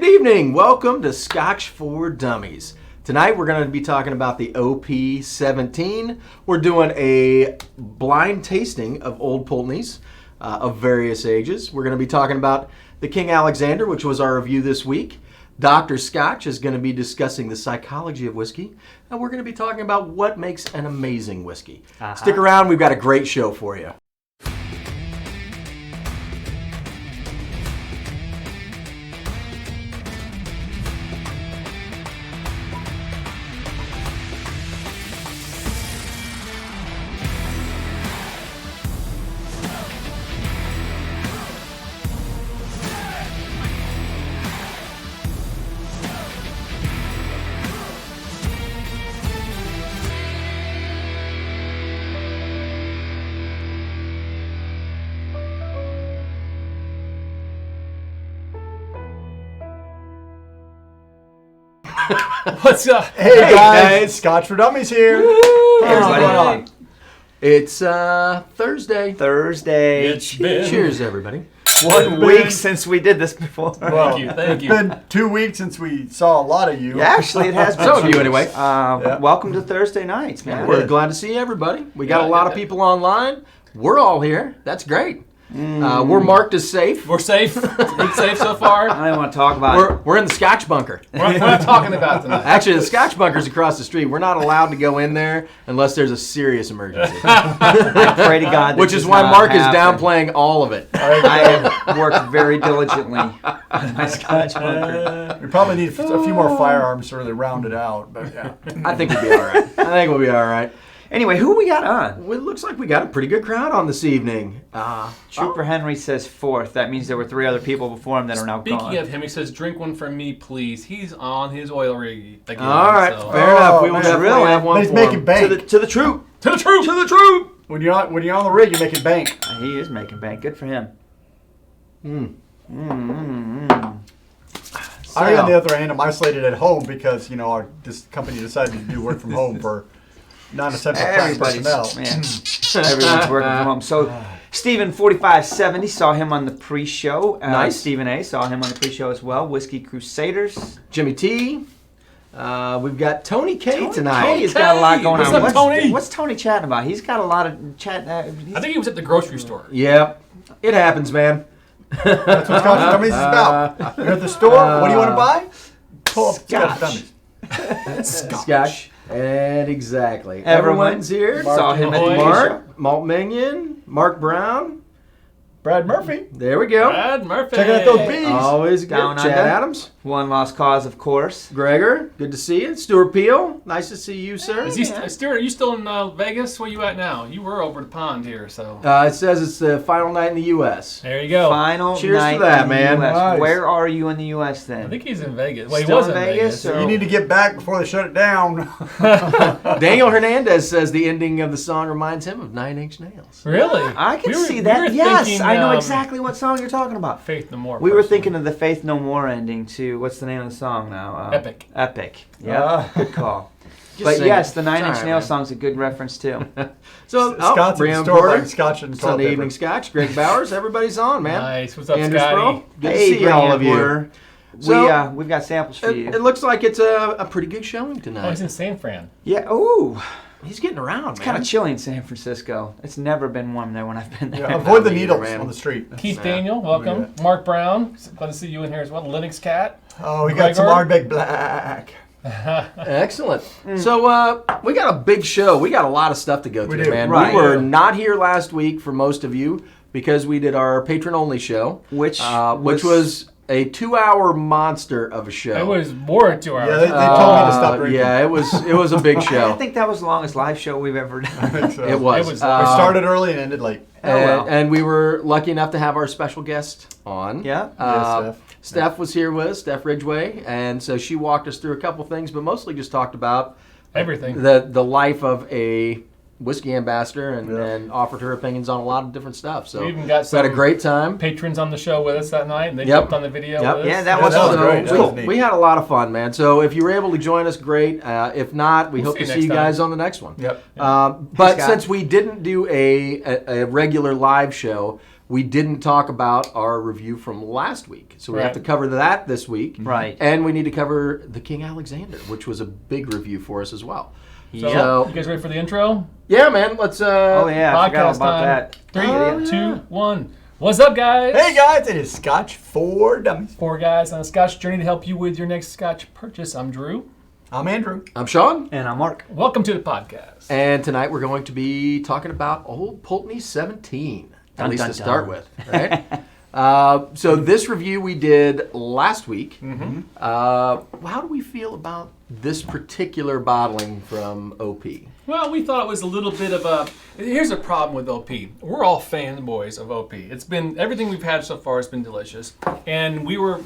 Good evening. Welcome to Scotch for Dummies. Tonight we're going to be talking about the OP-17. We're doing a blind tasting of old Pulteneys of various ages. We're going to be talking about the King Alexander, which was our review this week. Dr. Scotch is going to be discussing the psychology of whiskey. And we're going to be talking about what makes an amazing whiskey. Stick around. We've got a great show for you. What's up? Hey guys, Scotch for Dummies here. Hey everybody. It's Thursday. It's been Cheers, everybody. 1 week since we did this before. Well, Thank you. It's been 2 weeks since we saw a lot of you. Yeah, actually, it has been. Some of you, anyway. Welcome to Thursday nights, man. We're glad to see everybody. We got a lot of people online. We're all here. That's great. We're marked as safe. We're safe. We're safe so far. I don't want to talk about it. We're in the Scotch bunker. We're not talking about tonight. Actually, the Scotch bunker's across the street. We're not allowed to go in there unless there's a serious emergency. I pray to God. Which is why Mark is downplaying all of it. I have worked very diligently on my Scotch bunker. We probably need a few more firearms to really round it out, but yeah. I think we'll be all right. Anyway, who we got on? Well, it looks like we got a pretty good crowd on this evening. Trooper Henry says fourth. That means there were 3 other people before him that are now gone. Speaking of him, he says, "Drink one for me, please." He's on his oil rig again. All right, so. fair enough. We will man, definitely really? have one But he's for making him. bank. To the troop. To the truth. To the troop. When you're on the rig, you're making bank. He is making bank. Good for him. I, on the other hand, am isolated at home because this company decided to do work from home for non-essential class personnel. Everyone's working from home. So, Stephen 4570 saw him on the pre-show. Nice. Stephen A saw him on the pre-show as well. Whiskey Crusaders. Jimmy T. We've got Tony K tonight. Tony's got a lot going What's on. up, Tony? What's Tony chatting about? He's got a lot of chat. I think he was at the grocery store. Yep, it happens, man. That's what Scotch for Dummies is about. You're at the store. What do you want to buy? Pull up Scotch for Dummies. Scotch. And exactly. Everyone's here. Saw him at the Mark, Malt Minion, Mark Brown. Brad Murphy. There we go. Brad Murphy. Checking out those bees. Always Down good. Chad under. Adams. One lost cause, of course. Gregor, good to see you. Stuart Peel, nice to see you, sir. Is he, Stuart, are you still in Vegas? Where you at now? You were over the pond here, so. It says it's the final night in the U.S. There you go. Final Cheers night to that, in the man. US. Nice. Where are you in the U.S. then? I think he's in Vegas. Well, he Still was in in Vegas, Vegas. or- You need to get back before they shut it down. Daniel Hernandez says the ending of the song reminds him of Nine Inch Nails. Really? I can We were- see we that. were Yes, thinking, I know exactly what song you're talking about. Faith No More. We were personally. thinking of the Faith No More ending to, what's the name of the song now? Epic. Epic. Yeah, good call. Just But sing yes, it. the Nine Inch Sorry, Nails man. song's a good reference too. So, Scott's at the Brian store Porter, buying Scotch and toilet Sunday paper. Evening Scotch, Greg Bowers, everybody's on, man. Nice. What's up, Andrew Scotty? Sproul, good Hey, to see all of you. Porter. So, We've got samples for you. It looks like it's a pretty good showing Oh, tonight. he's in San Fran. Yeah. Ooh, He's getting around, it's man. kind of chilly in San Francisco. It's never been warm there when I've been there. Yeah, avoid the Me needles either, man. on the street. Keith Yeah. Daniel, welcome. Mark Brown, glad to see you in here as well. Linux Cat. Oh, we got some Gregor? Ardbeg Black. Excellent. So we got a big show. We got a lot of stuff to go through, do. man. Right. We were not here last week for most of you because we did our patron-only show, Which was a 2-hour monster of a show. It was more than 2 hours. Yeah, they told me to stop drinking. Yeah, it was a big I show. think that was the longest live show we've ever done. I think so. It was. It was- We started early and ended late. well. And we were lucky enough to have our special guest on. Yeah. Yeah, Steph was here with us, Steph Ridgway, and so she walked us through a couple things, but mostly just talked about Everything. the life of a whiskey ambassador and, Yeah. and offered her opinions on a lot of different stuff. So We even got we had a some great time. patrons on the show with us that night, and they Yep. jumped on the video Yep. with us. Yeah, that Yeah, was that was fun. great. That So was neat. we had a lot of fun, man. So if you were able to join us, great. If not, we We'll hope see to you see you next time. guys on the next one. Yep. But Scott. since we didn't do a regular live show, we didn't talk about our review from last week. So we have to cover that this week. Right. And we need to cover the King Alexander, which was a big review for us as well. So, you guys ready for the intro? Yeah, man. Let's. Oh, yeah. I forgot Podcast about time. that. 3, 2, 1. What's up, guys? Hey guys, it is Scotch for Dummies. 4 guys on a Scotch journey to help you with your next Scotch purchase. I'm Drew. I'm Andrew. I'm Sean. And I'm Mark. Welcome to the podcast. And tonight we're going to be talking about Old Pulteney 17, Dun, at least dun, to start dun. with. Right? So this review we did last week. How do we feel about this particular bottling from OP? Well, we thought it was a little bit of a... Here's a problem with OP. We're all fanboys of OP. It's been... Everything we've had so far has been delicious. And we were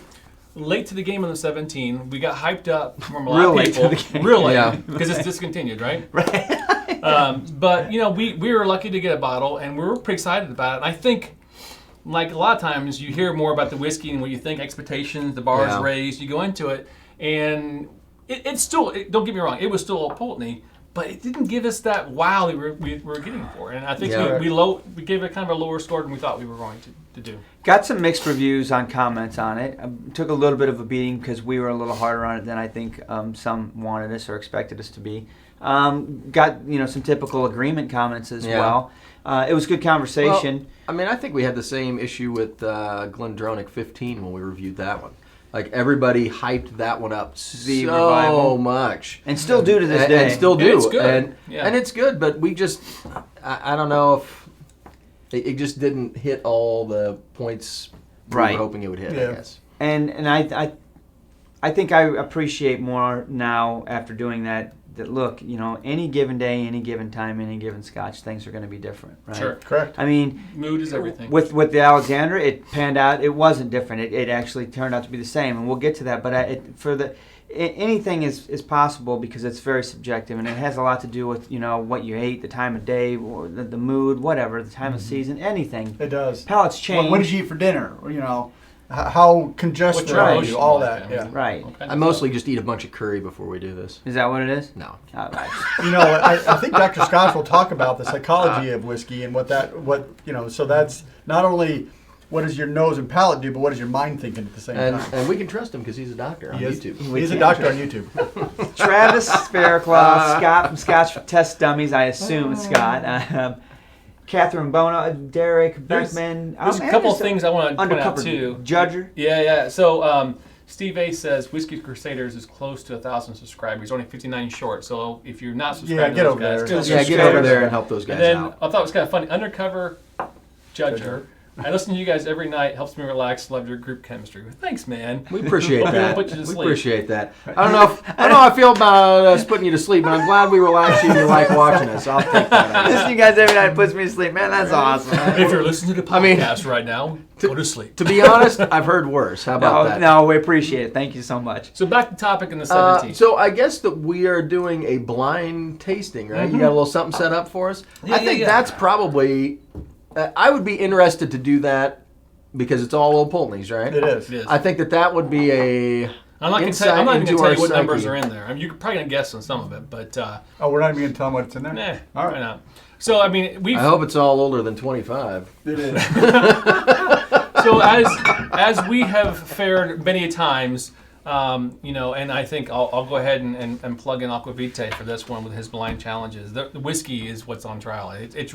late to the game on the 17. We got hyped up from a lot Real of late people. to the game. Real late. Yeah. Because it's discontinued, right? Right. But, you know, we were lucky to get a bottle, and we were pretty excited about it. And I think, like a lot of times, you hear more about the whiskey and what you think, expectations, the bar is raised, you go into it, and it's still, don't get me wrong, it was still Old Pulteney, but it didn't give us that wow that we were getting for. And I think we gave it kind of a lower score than we thought we were going to do. Got some mixed reviews on comments on it. Took a little bit of a beating because we were a little harder on it than I think some wanted us or expected us to be. Got some typical agreement comments as well. It was good conversation. Well, I mean, I think we had the same issue with Glendronach 15 when we reviewed that one. Like, everybody hyped that one up The so revival. much. And still do to this day. And still do. And it's good. And it's good, but we just, I don't know if, it just didn't hit all the points we were hoping it would hit, I guess. And I think I appreciate more now after doing that look, any given day, any given time, any given Scotch, things are going to be different, right? Sure. Correct. I mean, Mood is everything. With the Alexander, it panned out. It wasn't different. It actually turned out to be the same, and we'll get to that. But anything is possible because it's very subjective, and it has a lot to do with what you ate, the time of day, or the mood, whatever, the time of season, anything. It does. Palates change. What did you eat for dinner? How congested What are emotion you? All like that. that. Yeah. Right. Okay. I mostly just eat a bunch of curry before we do this. Is that what it is? No. I think Dr. Scotch will talk about the psychology of whiskey and so that's not only what does your nose and palate do, but what is your mind thinking at the same time. And we can trust him because he's a doctor on YouTube. He's a doctor on YouTube. Travis Fairclough, Scott from Scotch Test Dummies, I assume it's Scott. Catherine Bono, Derek Beckman. There's a couple of things I want to point out too. Judger. Yeah. So Steve A says Whiskey Crusaders is close to 1,000 subscribers. He's only 59 short. So if you're not subscribed to get those over guys, there. Get over there and help those guys And then out. I thought it was kind of funny. Undercover Judger. I listen to you guys every night. Helps me relax. Love your group chemistry. Thanks, man. We appreciate that. Put you to We sleep. appreciate that. I don't know how I feel about us putting you to sleep, but I'm glad we relax you and you like watching us. I'll take that. Listening to you guys every night puts me to sleep. Man, that's awesome. If you're listening to the podcast right now, go to sleep. To be honest, I've heard worse. How about that? No, we appreciate it. Thank you so much. So back to topic in the 17th. So I guess that we are doing a blind tasting, right? You got a little something set up for us? I think that's probably... I would be interested to do that because it's all Old Pulteney's, right? It is. It is. I think that would be a... I'm not going to insight tell you into what our numbers psyche. are in there. I mean, you're probably going to guess on some of it, but We're not even going to tell them what's in there? nah, All right. why not? So, I mean, I hope it's all older than 25. It is. So as we have fared many times, and I think I'll go ahead and plug in Aquavitae for this one with his blind challenges. The whiskey is what's on trial. It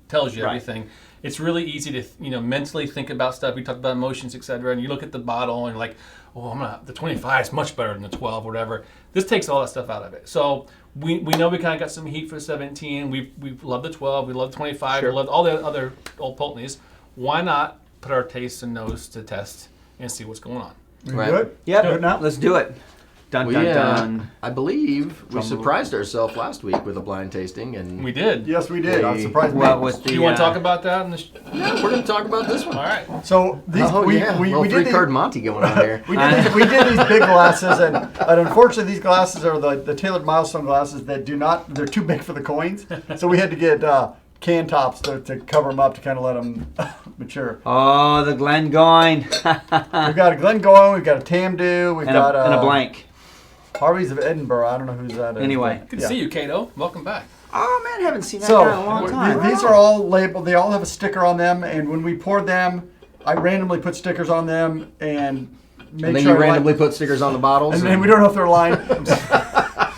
tells you everything. It's really easy to mentally think about stuff. We talked about emotions, etc. And you look at the bottle and you're like, the 25 is much better than the 12 or whatever. This takes all that stuff out of it. So we know we kind of got some heat for the 17. We love the 12. We love the 25. Sure. We love all the other Old Pulteneys. Why not put our taste and nose to test and see what's going on? We Right. good? Yep. Do it now? Let's do it. Dun, dun, dun. I believe we Drum surprised ourselves last week with a blind tasting, and We did. Yes, we did. I'm surprised. Well, with Do you want to talk about that? yeah, we're going to talk about this one. All right. So these Oh we yeah, we little did three-card these, Monty going on here. we did these big glasses and unfortunately these glasses are the tailored milestone glasses that they're too big for the coins. So we had to get can tops to cover them up to kind of let them mature. Oh, the Glengoyne. We've got a Glengoyne, we've got a Tamdu, we've and got a blank. Harvey's of Edinburgh. I don't know who's that is. Anyway. Good to see you, Cato. Welcome back. Oh man, I haven't seen that So guy in a long time. these are all labeled. They all have a sticker on them, and when we poured them, I randomly put stickers on them and make And then sure you I randomly put stickers on the bottles. And then we don't know if they're lined.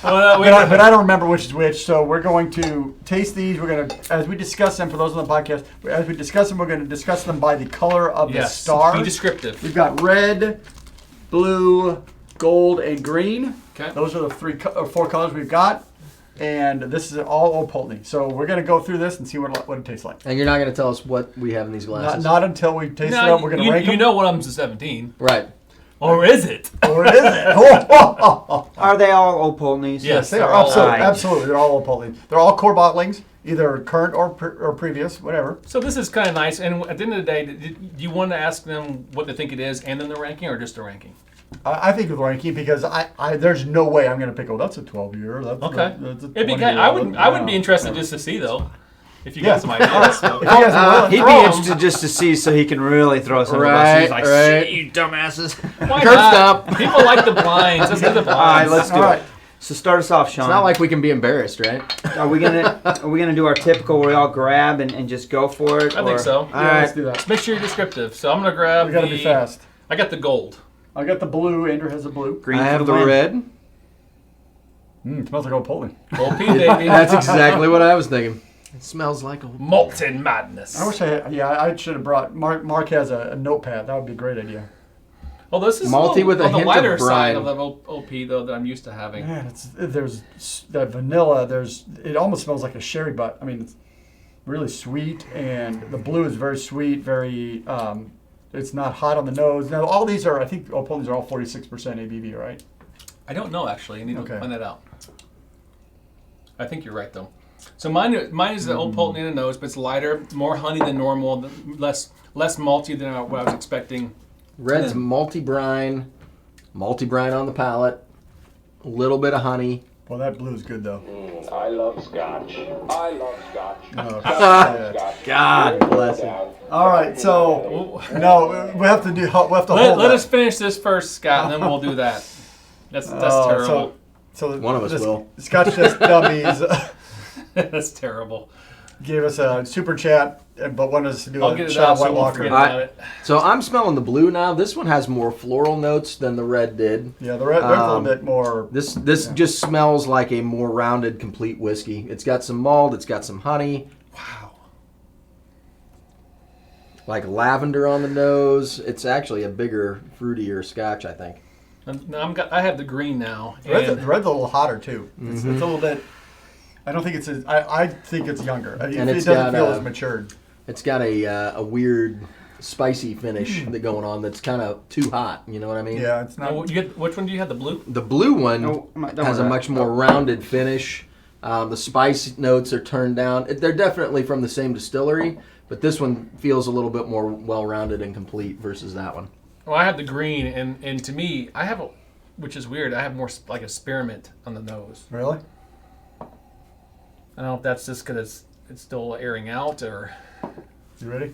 But I don't remember which is which. So we're going to taste these. We're going to, as we discuss them, for those on the podcast, as we discuss them, we're going to discuss them by the color of the star. Be descriptive. We've got red, blue, gold, and green. Okay. Those are the four colors we've got. And this is all Old Pulteney. So we're going to go through this and see what it tastes like. And you're not going to tell us what we have in these glasses? Not until we taste it up. We're going to rank them. You know one of them's a 17. Right. Or is it? Or is it? Are they all Old Pulteneys? Yes, they they're are. all Absolutely. They're all Old Pulteney. They're all core bottlings, either current or previous, whatever. So this is kind of nice. And at the end of the day, do you want to ask them what they think it is and then the ranking, or just the ranking? I think with ranking, because I there's no way I'm going to pick, that's a 12-year. That's Okay. That's a It'd be 20-year. I would be interested just to see, though, if you got some ideas. So. If you guys are willing. He'd be interested just to see, so he can really throw some of us. He's like, right. "Shit, you dumbasses." Why Curb not? stop. People like the blinds. Let's do the All right, blinds. let's do All right. it. So start us off, Sean. It's not like we can be embarrassed, right? Are we gonna do our typical where we all grab and just go for it? I think so. All Yeah, let's right. do that. Just make sure you're descriptive. So I'm going to grab We got to be fast. I got the gold. I got the blue. Andrew has the blue. Green I for have the win. red. It smells like Old Pulteney. Gold P, baby. That's exactly what I was thinking. It smells like a... Molten madness. I wish I should have brought, Mark has a notepad. That would be a great idea. Well, this is Malty with a on the hint of lighter side brine. of the OP, though, that I'm used to having. Man, there's that vanilla. It almost smells like a sherry butt. I mean, it's really sweet, and the blue is very sweet, very, it's not hot on the nose. Now, all these are, I think Old Pulteneys are all 46% ABV, right? I don't know, actually. I need Okay. to find that out. I think you're right, though. So mine is the Old Pulteney in the nose, but it's lighter, more honey than normal, less malty than what I was expecting. Red's malty brine on the palate, a little bit of honey. Well, that blue is good, though. I love Scotch. I love Scotch. Oh, God bless him. all right, so no, we have to hold Let that. us finish this first, Scott, and then we'll do that. That's terrible. So One of us will. Scotch Just Dummies That's terrible. gave us a super chat, but wanted us to do I'll a get it shot out of so White we'll Walker. forget about it. So I'm smelling the blue now. This one has more floral notes than the red did. Yeah, the red's a little bit more. This just smells like a more rounded, complete whiskey. It's got some malt. It's got some honey. Wow. Like lavender on the nose. It's actually a bigger, fruitier Scotch, I think. I have the green now. The red's And a little hotter too. It's a little bit. I don't think it's. I think it's younger. It it's doesn't got, feel as matured. It's got a weird, spicy finish going on that's kind of too hot. You know what I mean? Yeah, it's not. which one do you have? The blue? The blue one Don't has a worry. much more rounded finish. The spice notes are turned down. They're definitely from the same distillery, but this one feels a little bit more well-rounded and complete versus that one. Well, I have the green, and to me, I have which is weird. I have more like a spearmint on the nose. Really? I don't know if that's just because it's still airing out or. You ready?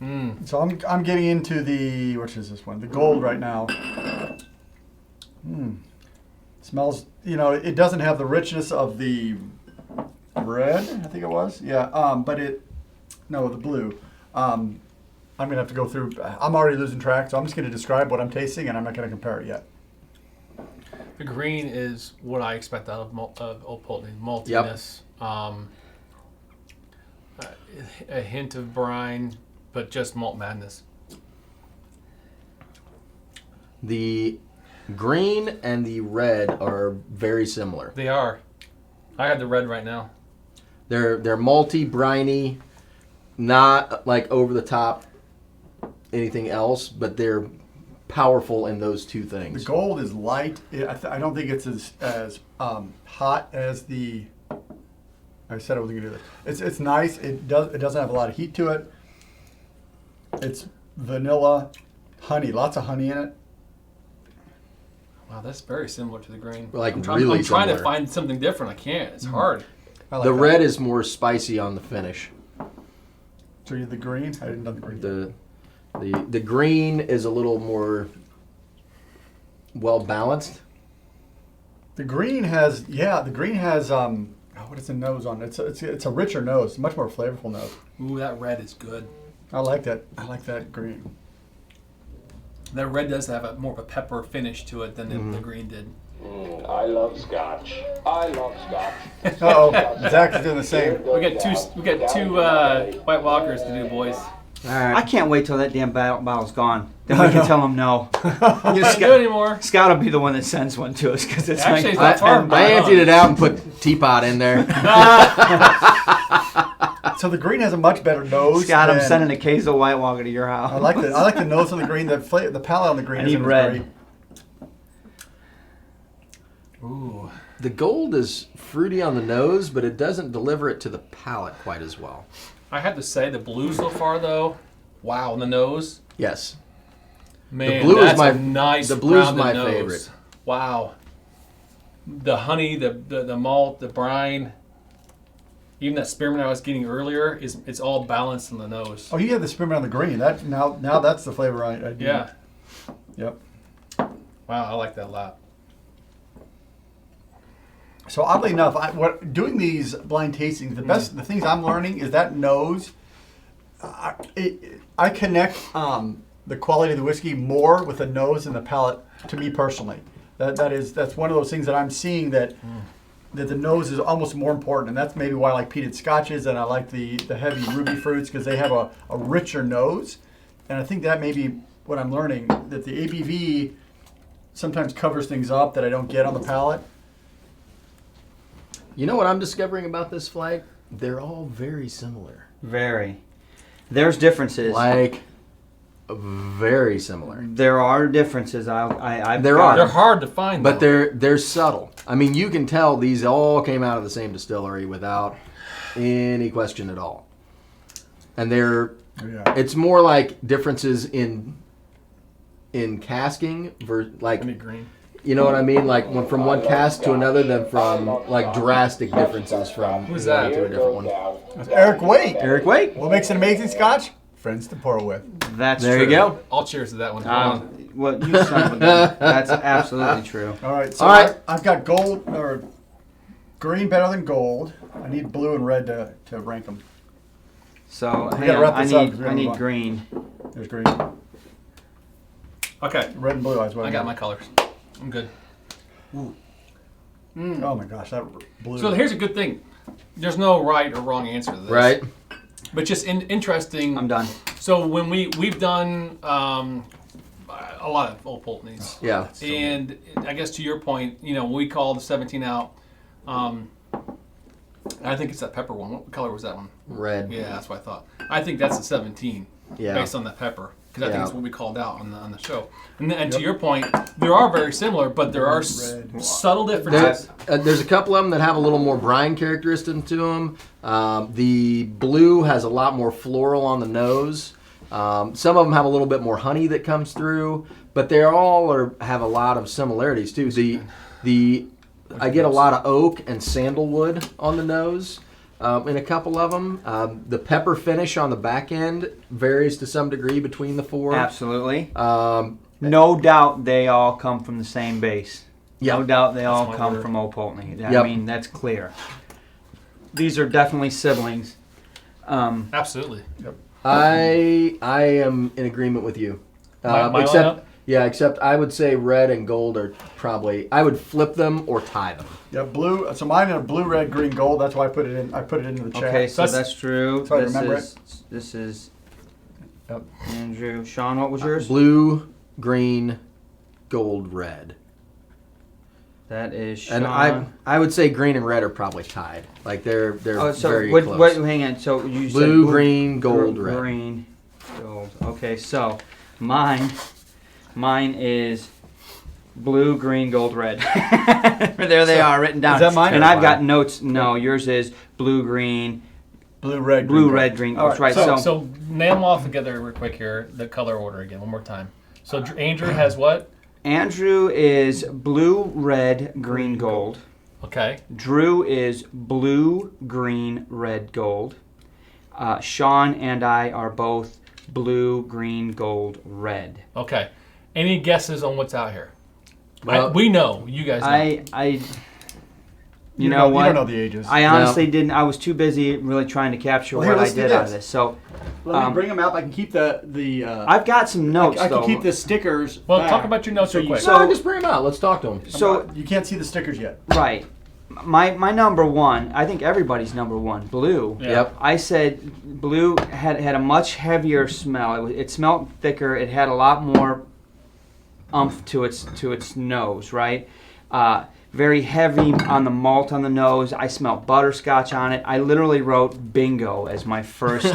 Mm. So I'm getting into the, which is this one? The gold right now. Smells, it doesn't have the richness of the red, I think it was. Yeah, but the blue. I'm going to have to go through, I'm already losing track, so I'm just going to describe what I'm tasting, and I'm not going to compare it yet. The green is what I expect out of Old Pulteney. Maltiness. A hint of brine, but just malt madness. The green and the red are very similar. They are. I have the red right now. They're malty, briny, not like over the top anything else, but they're powerful in those two The things. gold is light. I don't think it's as hot as the. I said I wasn't gonna do this. It's nice. It doesn't have a lot of heat to it. It's vanilla, honey, lots of honey in it. Wow, that's very similar to the green. Like, I'm really trying to similar. find something different. I can't. It's hard. I like The that. red is more spicy on the finish. So you the green? I didn't know the green. The green is a little more well balanced. The green has what is the nose on it? It's a richer nose, much more flavorful nose. Ooh, that red is good. I like that. I like that green. That red does have more of a pepper finish to it than the green did. I love Scotch. I love Scotch. Uh-oh, Zach is doing the same. We got two White Walkers to do, boys. All right. I can't wait till that damn bottle's gone. Then we can tell them no. Can't do it anymore. Scott will be the one that sends one to us because it's Actually, it's like, not far. I emptied it out and put teapot in there. So the green has a much better nose. Scott, I'm than- sending a case of White Walker to your house. I like the nose on the green. The palate on the green I need isn't as red. great. Ooh. The gold is fruity on the nose, but it doesn't deliver it to the palate quite as well. I have to say, the blue so far, though, wow, on the nose. Yes. Man, blue is that's my- a nice the blue is rounded my nose. favorite. Wow. The honey, the malt, the brine, even that spearmint I was getting earlier, it's all balanced in the nose. Oh, you have the spearmint on the green. That now that's the flavor I do. Yeah. Yep. Wow, I like that a lot. So oddly enough, doing these blind tastings, the things I'm learning is that nose. I connect the quality of the whiskey more with the nose and the palate. To me personally, that's one of those things that I'm seeing that the nose is almost more important, and that's maybe why I like peated scotches and I like the heavy ruby fruits because they have a richer nose, and I think that may be what I'm learning, that the ABV sometimes covers things up that I don't get on the palate. You know what I'm discovering about this flag? They're all very similar. Very. There's differences. Like, very similar. There are differences. There are. They're hard to find, But though. they're subtle. I mean, you can tell these all came out of the same distillery without any question at all. And Yeah. it's more like differences in casking, like, Honey green. you know what I mean? Like from one cask to another, than from like drastic differences from Who's that? one to a different one. That's Eric Waite. Eric Waite. What makes an amazing scotch? Friends to pour with. That's There true. you go. I'll cheers to that one. Hold on. Well, you son of a gun. That's absolutely true. All right. So All right. I've got gold or green better than gold. I need blue and red to rank them. So We hang gotta on. wrap this up 'cause we I gotta need move on. green. There's green. Okay, Red and blue. I I got my colors. I'm good. Oh my gosh, that blue. So here's a good thing. There's no right or wrong answer to this. Right? But just interesting. I'm done. So when we've done a lot of old Pulteneys. Yeah. And I guess to your point, we call the 17 out. I think it's that pepper one. What color was that one? Red. Yeah, that's what I thought. I think that's the 17 Yeah. based on that pepper. Because I think Yeah. it's what we called out on the show. And to your point, there are very similar, but there are subtle differences. There's a couple of them that have a little more brine characteristic to them. The blue has a lot more floral on the nose. Some of them have a little bit more honey that comes through, but they all have a lot of similarities too. I get a lot of oak and sandalwood on the nose in a couple of them. The pepper finish on the back end varies to some degree between the four. Absolutely. No doubt they all come from the same base. Yep. No doubt they all my come word. from Old Pulteney. I Yep. mean, that's clear. These are definitely siblings. Absolutely. I am in agreement with you. My Except lineup? except I would say red and gold are probably, I would flip them or tie them. Yeah, blue. So mine are blue, red, green, gold. That's why I put it in. I put it into the chat. Okay, so That's- that's true. So I This remember is this is Yep. Andrew. Sean, what was yours? Blue, green, gold, red. That is Sean. And I would say green and red are probably tied. Like they're Oh, so very what? close. Hang on. So you said Blue, green, gold, red. Green, gold. Okay, so mine is blue, green, gold, red. There they are written down. is that mine? And I've got notes. No, yours is blue, green, Blue, red, blue, green, red, green. All That's right. So nail them all together real quick here, the color order again, one more time. So Andrew has what? Andrew is blue, red, green, gold. Okay. Drew is blue, green, red, gold. Sean and I are both blue, green, gold, red. Okay. Any guesses on what's out here? Well, we know. You guys know. You know what? You don't know the ages. I honestly didn't. I was too busy really trying to capture Well, here, what I let's do did out of this. this. So Let me bring them out. I can keep the I've got some notes I can though. keep the stickers. Well, back. talk about your notes real quick. So just bring them out. Let's talk to them. So You can't see the stickers yet. right, my number one. I think everybody's number one. Blue. Yeah. Yep. I said blue had a much heavier smell. It smelled thicker. It had a lot more umph to its nose. Right. Very heavy on the malt on the nose. I smelled butterscotch on it. I literally wrote bingo as my first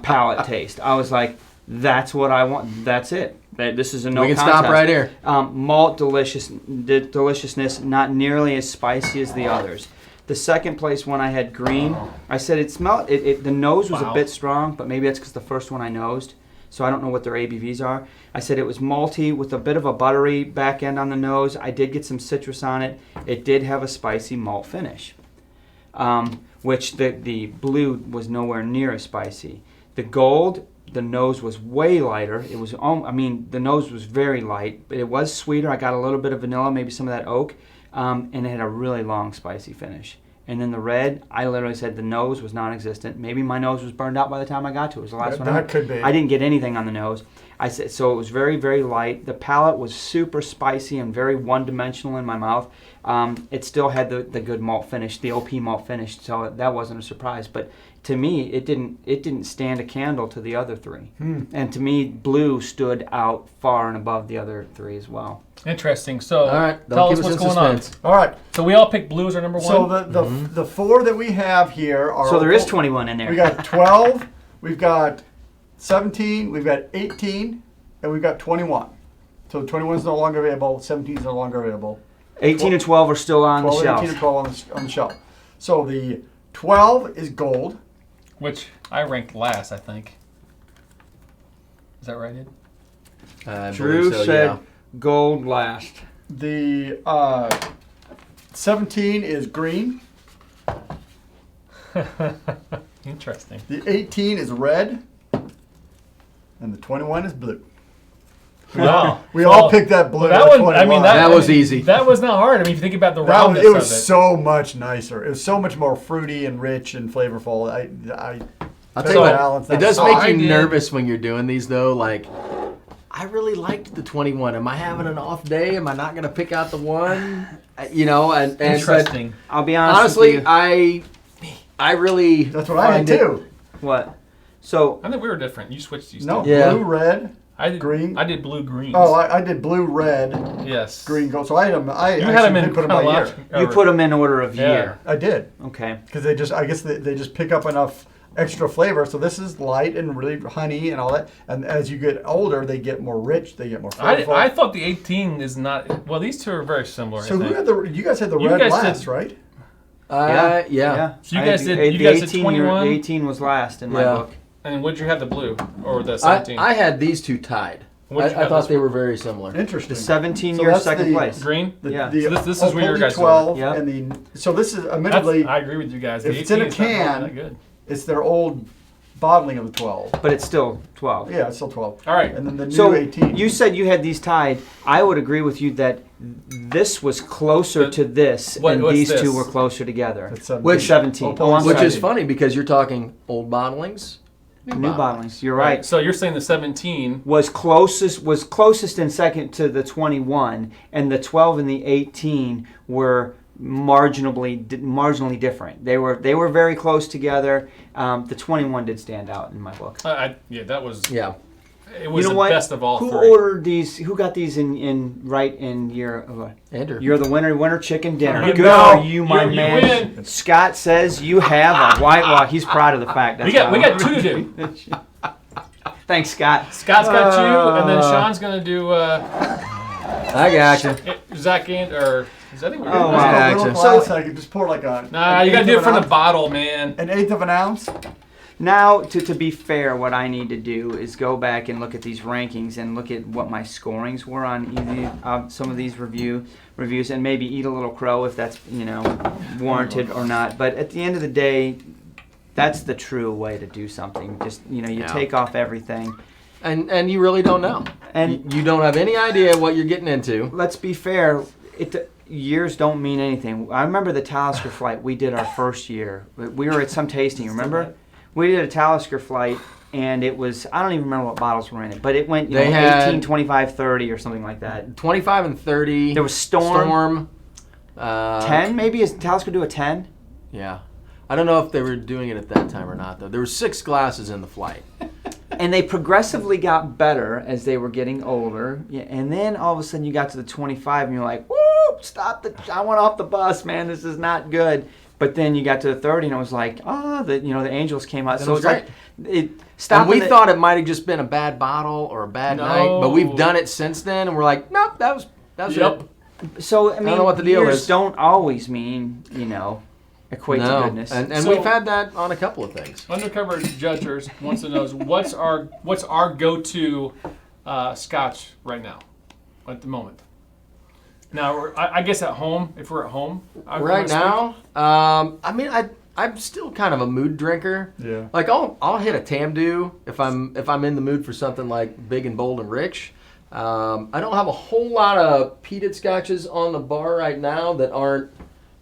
palate taste. I was like, that's what I want. That's it. This is a no We can contest. stop right here. Malt deliciousness, not nearly as spicy as the others. The second place one I had green. I said it smelled. The nose was a Wow. bit strong, but maybe that's because the first one I nosed. So I don't know what their ABVs are. I said it was malty with a bit of a buttery back end on the nose. I did get some citrus on it. It did have a spicy malt finish, which the blue was nowhere near as spicy. The gold, the nose was way lighter. It was, the nose was very light, but it was sweeter. I got a little bit of vanilla, maybe some of that oak, and it had a really long spicy finish. And then the red, I literally said the nose was non-existent. Maybe my nose was burned out by the time I got to it. It was the last one. That could be. I didn't get anything on the nose. I said so. It was very, very light. The palate was super spicy and very one-dimensional in my mouth. It still had the good malt finish, the OP malt finish. So that wasn't a surprise. But to me, it didn't stand a candle to the other three. And to me, blue stood out far and above the other three as well. Interesting. So, All right. tell Don't us keep us what's in going suspense. All right. on. So we all picked blue as our number one. So the four that we have here are. So there is 21 in there. We got 12. We've got 17. We've got 18, and we've got 21. So 21 is no longer available. 17 is no longer available. 18 and 12 are still on the 12, shelf. 18, and 12 on the shelf. So the 12 is gold. which I ranked last, I think. Is that right, Ed? I Drew believe so, said yeah. gold last. The 17 is green. Interesting. The 18 is red. And the 21 is blue. Wow. We all picked that blue. That at one, I mean, 21. That was easy. That was not hard. I mean, if you think about the That roundness was, it of was it. so much nicer. It was so much more fruity and rich and flavorful. I'll tell you what, balance it that. does So make I you did- nervous when you're doing these, though. Like, I really liked the 21. Am I having an off day? Am I not going to pick out the one? You know, and but Interesting. I'll be honest honestly, with you. I really That's what I had find it- too. What? So I think we were different. You switched these No, two. Yeah. blue, red. I did green. I did blue greens. Oh, I did blue, red, yes. green, gold. So I had them. I You actually had them did in put them by year. chronological. you put them in order of Yeah. year. I did Okay. because I guess they just pick up enough extra flavor. So this is light and really honey and all that. And as you get older, they get more rich. They get more flavorful. I thought the 18 is not. Well, these two are very similar. so I who think. had you guys had the You red guys last, did- right? yeah. So you I guys had did- you the guys did 18 21? The 18 was last in my Yeah. book. And would you have the blue or the 17? I had these two tied. What'd you I have thought this they one? were very similar. Interesting. The 17 So year that's second the- place. Green. Yeah. The, So this is where your Pulteney guys' 12 Yep. and so this is That's, admittedly I agree with you guys. The if it's in 18 a is not really can- that good. it's their old bottling of the 12. But it's still 12. Yeah, it's still 12. All right. And then the new So 18. you said you had these tied. I would agree with you that this was closer to this, and what's these this? two were closer together. It's 17. Which- 17. Oh, I'm Which sorry. is funny because you're talking old bottlings, New bottlings. You're right. So you're saying the 17. Was closest in second to the 21, and the 12 and the 18 were marginally different. They were very close together. The 21 did stand out in my book. Yeah, that was. yeah. It was You know the what? best of all Who three. ordered these? Who got these in right in your? Andrew. You're the winner chicken dinner. You Good go. for you, my You man. win. Scott says you have a white walk. He's proud of the fact. That's We got how- two to do. Thanks, Scott. Scott's got two, and then Sean's gonna do I got you. Zach and or is that we're Oh, doing? wow. Just a little Action. glass, I could just pour like a. Nah, an you gotta eighth do it of from an the ounce. bottle, man. An eighth of an ounce. Now, to be fair, what I need to do is go back and look at these rankings and look at what my scorings were on some of these reviews, and maybe eat a little crow if that's warranted or not. But at the end of the day, that's the true way to do something. Just you Yeah. take off everything. And you really don't know. And you don't have any idea what you're getting into. let's be fair, years don't mean anything. I remember the Talisker flight we did our first year. We were at some tasting, remember? We did a Talisker flight, and it was, I don't even remember what bottles were in it, but it went, They had 18, 25, 30 or something like that. 25 and 30. There was Storm. 10 maybe? Is Talisker do a 10? Yeah. I don't know if they were doing it at that time or not, though. There were 6 glasses in the flight. And they progressively got better as they were getting older. Yeah, and then all of a sudden you got to the 25 and you're like, woo, stop I want off the bus, man. This is not good. But then you got to the 30 and it was like, the angels came out. Then So it it's was like, it stopped. And we thought it might have just been a bad bottle or a bad night, but we've done it since then, and we're like, nope, that was it. So, I mean, don't know what the deal years is. don't always mean, equate to goodness. And So- we've had that on a couple of things. Undercover Judgers wants to know what's our go-to Scotch right now, at the moment. Now, I guess at home, if we're at home. Right now, I'm still kind of a mood drinker. Yeah. Like I'll hit a Tamdu if I'm in the mood for something like big and bold and rich. I don't have a whole lot of peated scotches on the bar right now that aren't.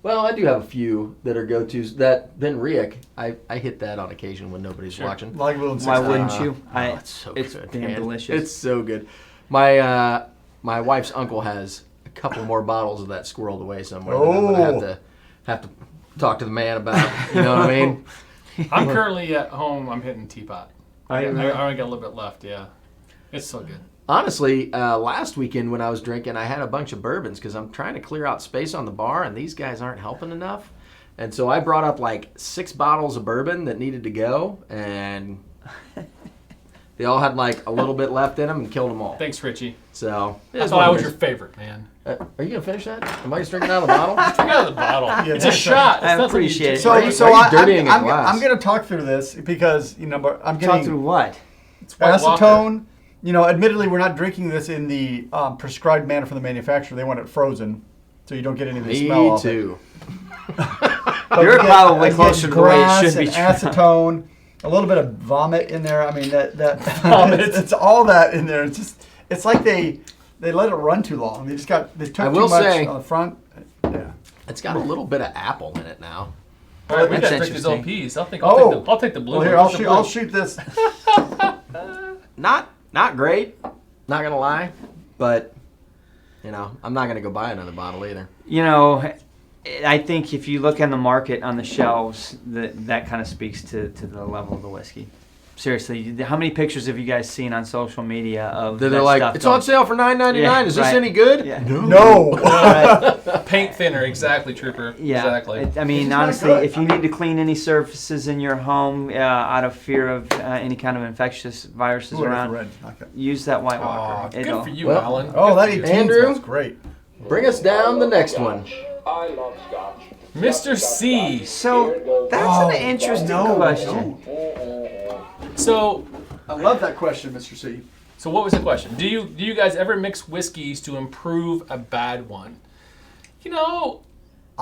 Well, I do have a few that are go-tos. That Ben Riach, I hit that on occasion when nobody's watching. Like Little Why wouldn't you? It's so it's good. damn man. delicious. It's so good. My wife's uncle has a couple more bottles of that squirreled away somewhere. That I'm gonna have to talk to the man about. You know what I mean? I'm currently at home. I'm hitting teapot. I Are you only really? got a little bit left. Yeah, it's so good. Honestly, last weekend when I was drinking, I had a bunch of bourbons because I'm trying to clear out space on the bar, and these guys aren't helping enough. And so I brought up like 6 bottles of bourbon that needed to go, and they all had like a little bit left in them and killed them all. Thanks, Richie. So I thought I was your favorite, man. Are you gonna finish that? Am I just drinking out of the bottle? Drink out of the bottle. Yeah, It's a that's shot. It's I nothing appreciate you- it. So, Why are you I'm dirtying a glass? going to talk through this because I'm Talk getting through what? White Walker. acetone. Admittedly, we're not drinking this in the prescribed manner from the manufacturer. They want it frozen, so you don't get any of the smell Me off too. But You're we get- probably I get closer to the way it grass should be. and acetone, a little bit of vomit in there. I mean, that Vomit. it's all that in there. It's like they let it run too long. They took I too will much say- on the front. Yeah. It's got a little bit of apple in it now. All right, we That's got to drink these interesting. LPs. I'll take the blue. Well, here one. I'll shoot this. Not great. Not gonna lie, but I'm not gonna go buy another bottle either. I think if you look on the market on the shelves, that kind of speaks to the level of the whiskey. Seriously, how many pictures have you guys seen on social media of They're that like, stuff it's on sale for $9.99. Yeah, Is this right. any good? Yeah. No. Right. Paint thinner, exactly, Trooper. Yeah, Exactly. I mean, not honestly, good. if you need to clean any surfaces in your home out of fear of any kind of infectious viruses Ooh, around, red. Okay. use that White Aw, Walker. good for you, Well, Alan. Oh, that Good for 18 you. Andrew? smells great. Bring us down the next one. I love Scotch. Mr. C. So that's an interesting question. So I love that question, Mr. C. what was the question? Do you guys ever mix whiskeys to improve a bad one? Not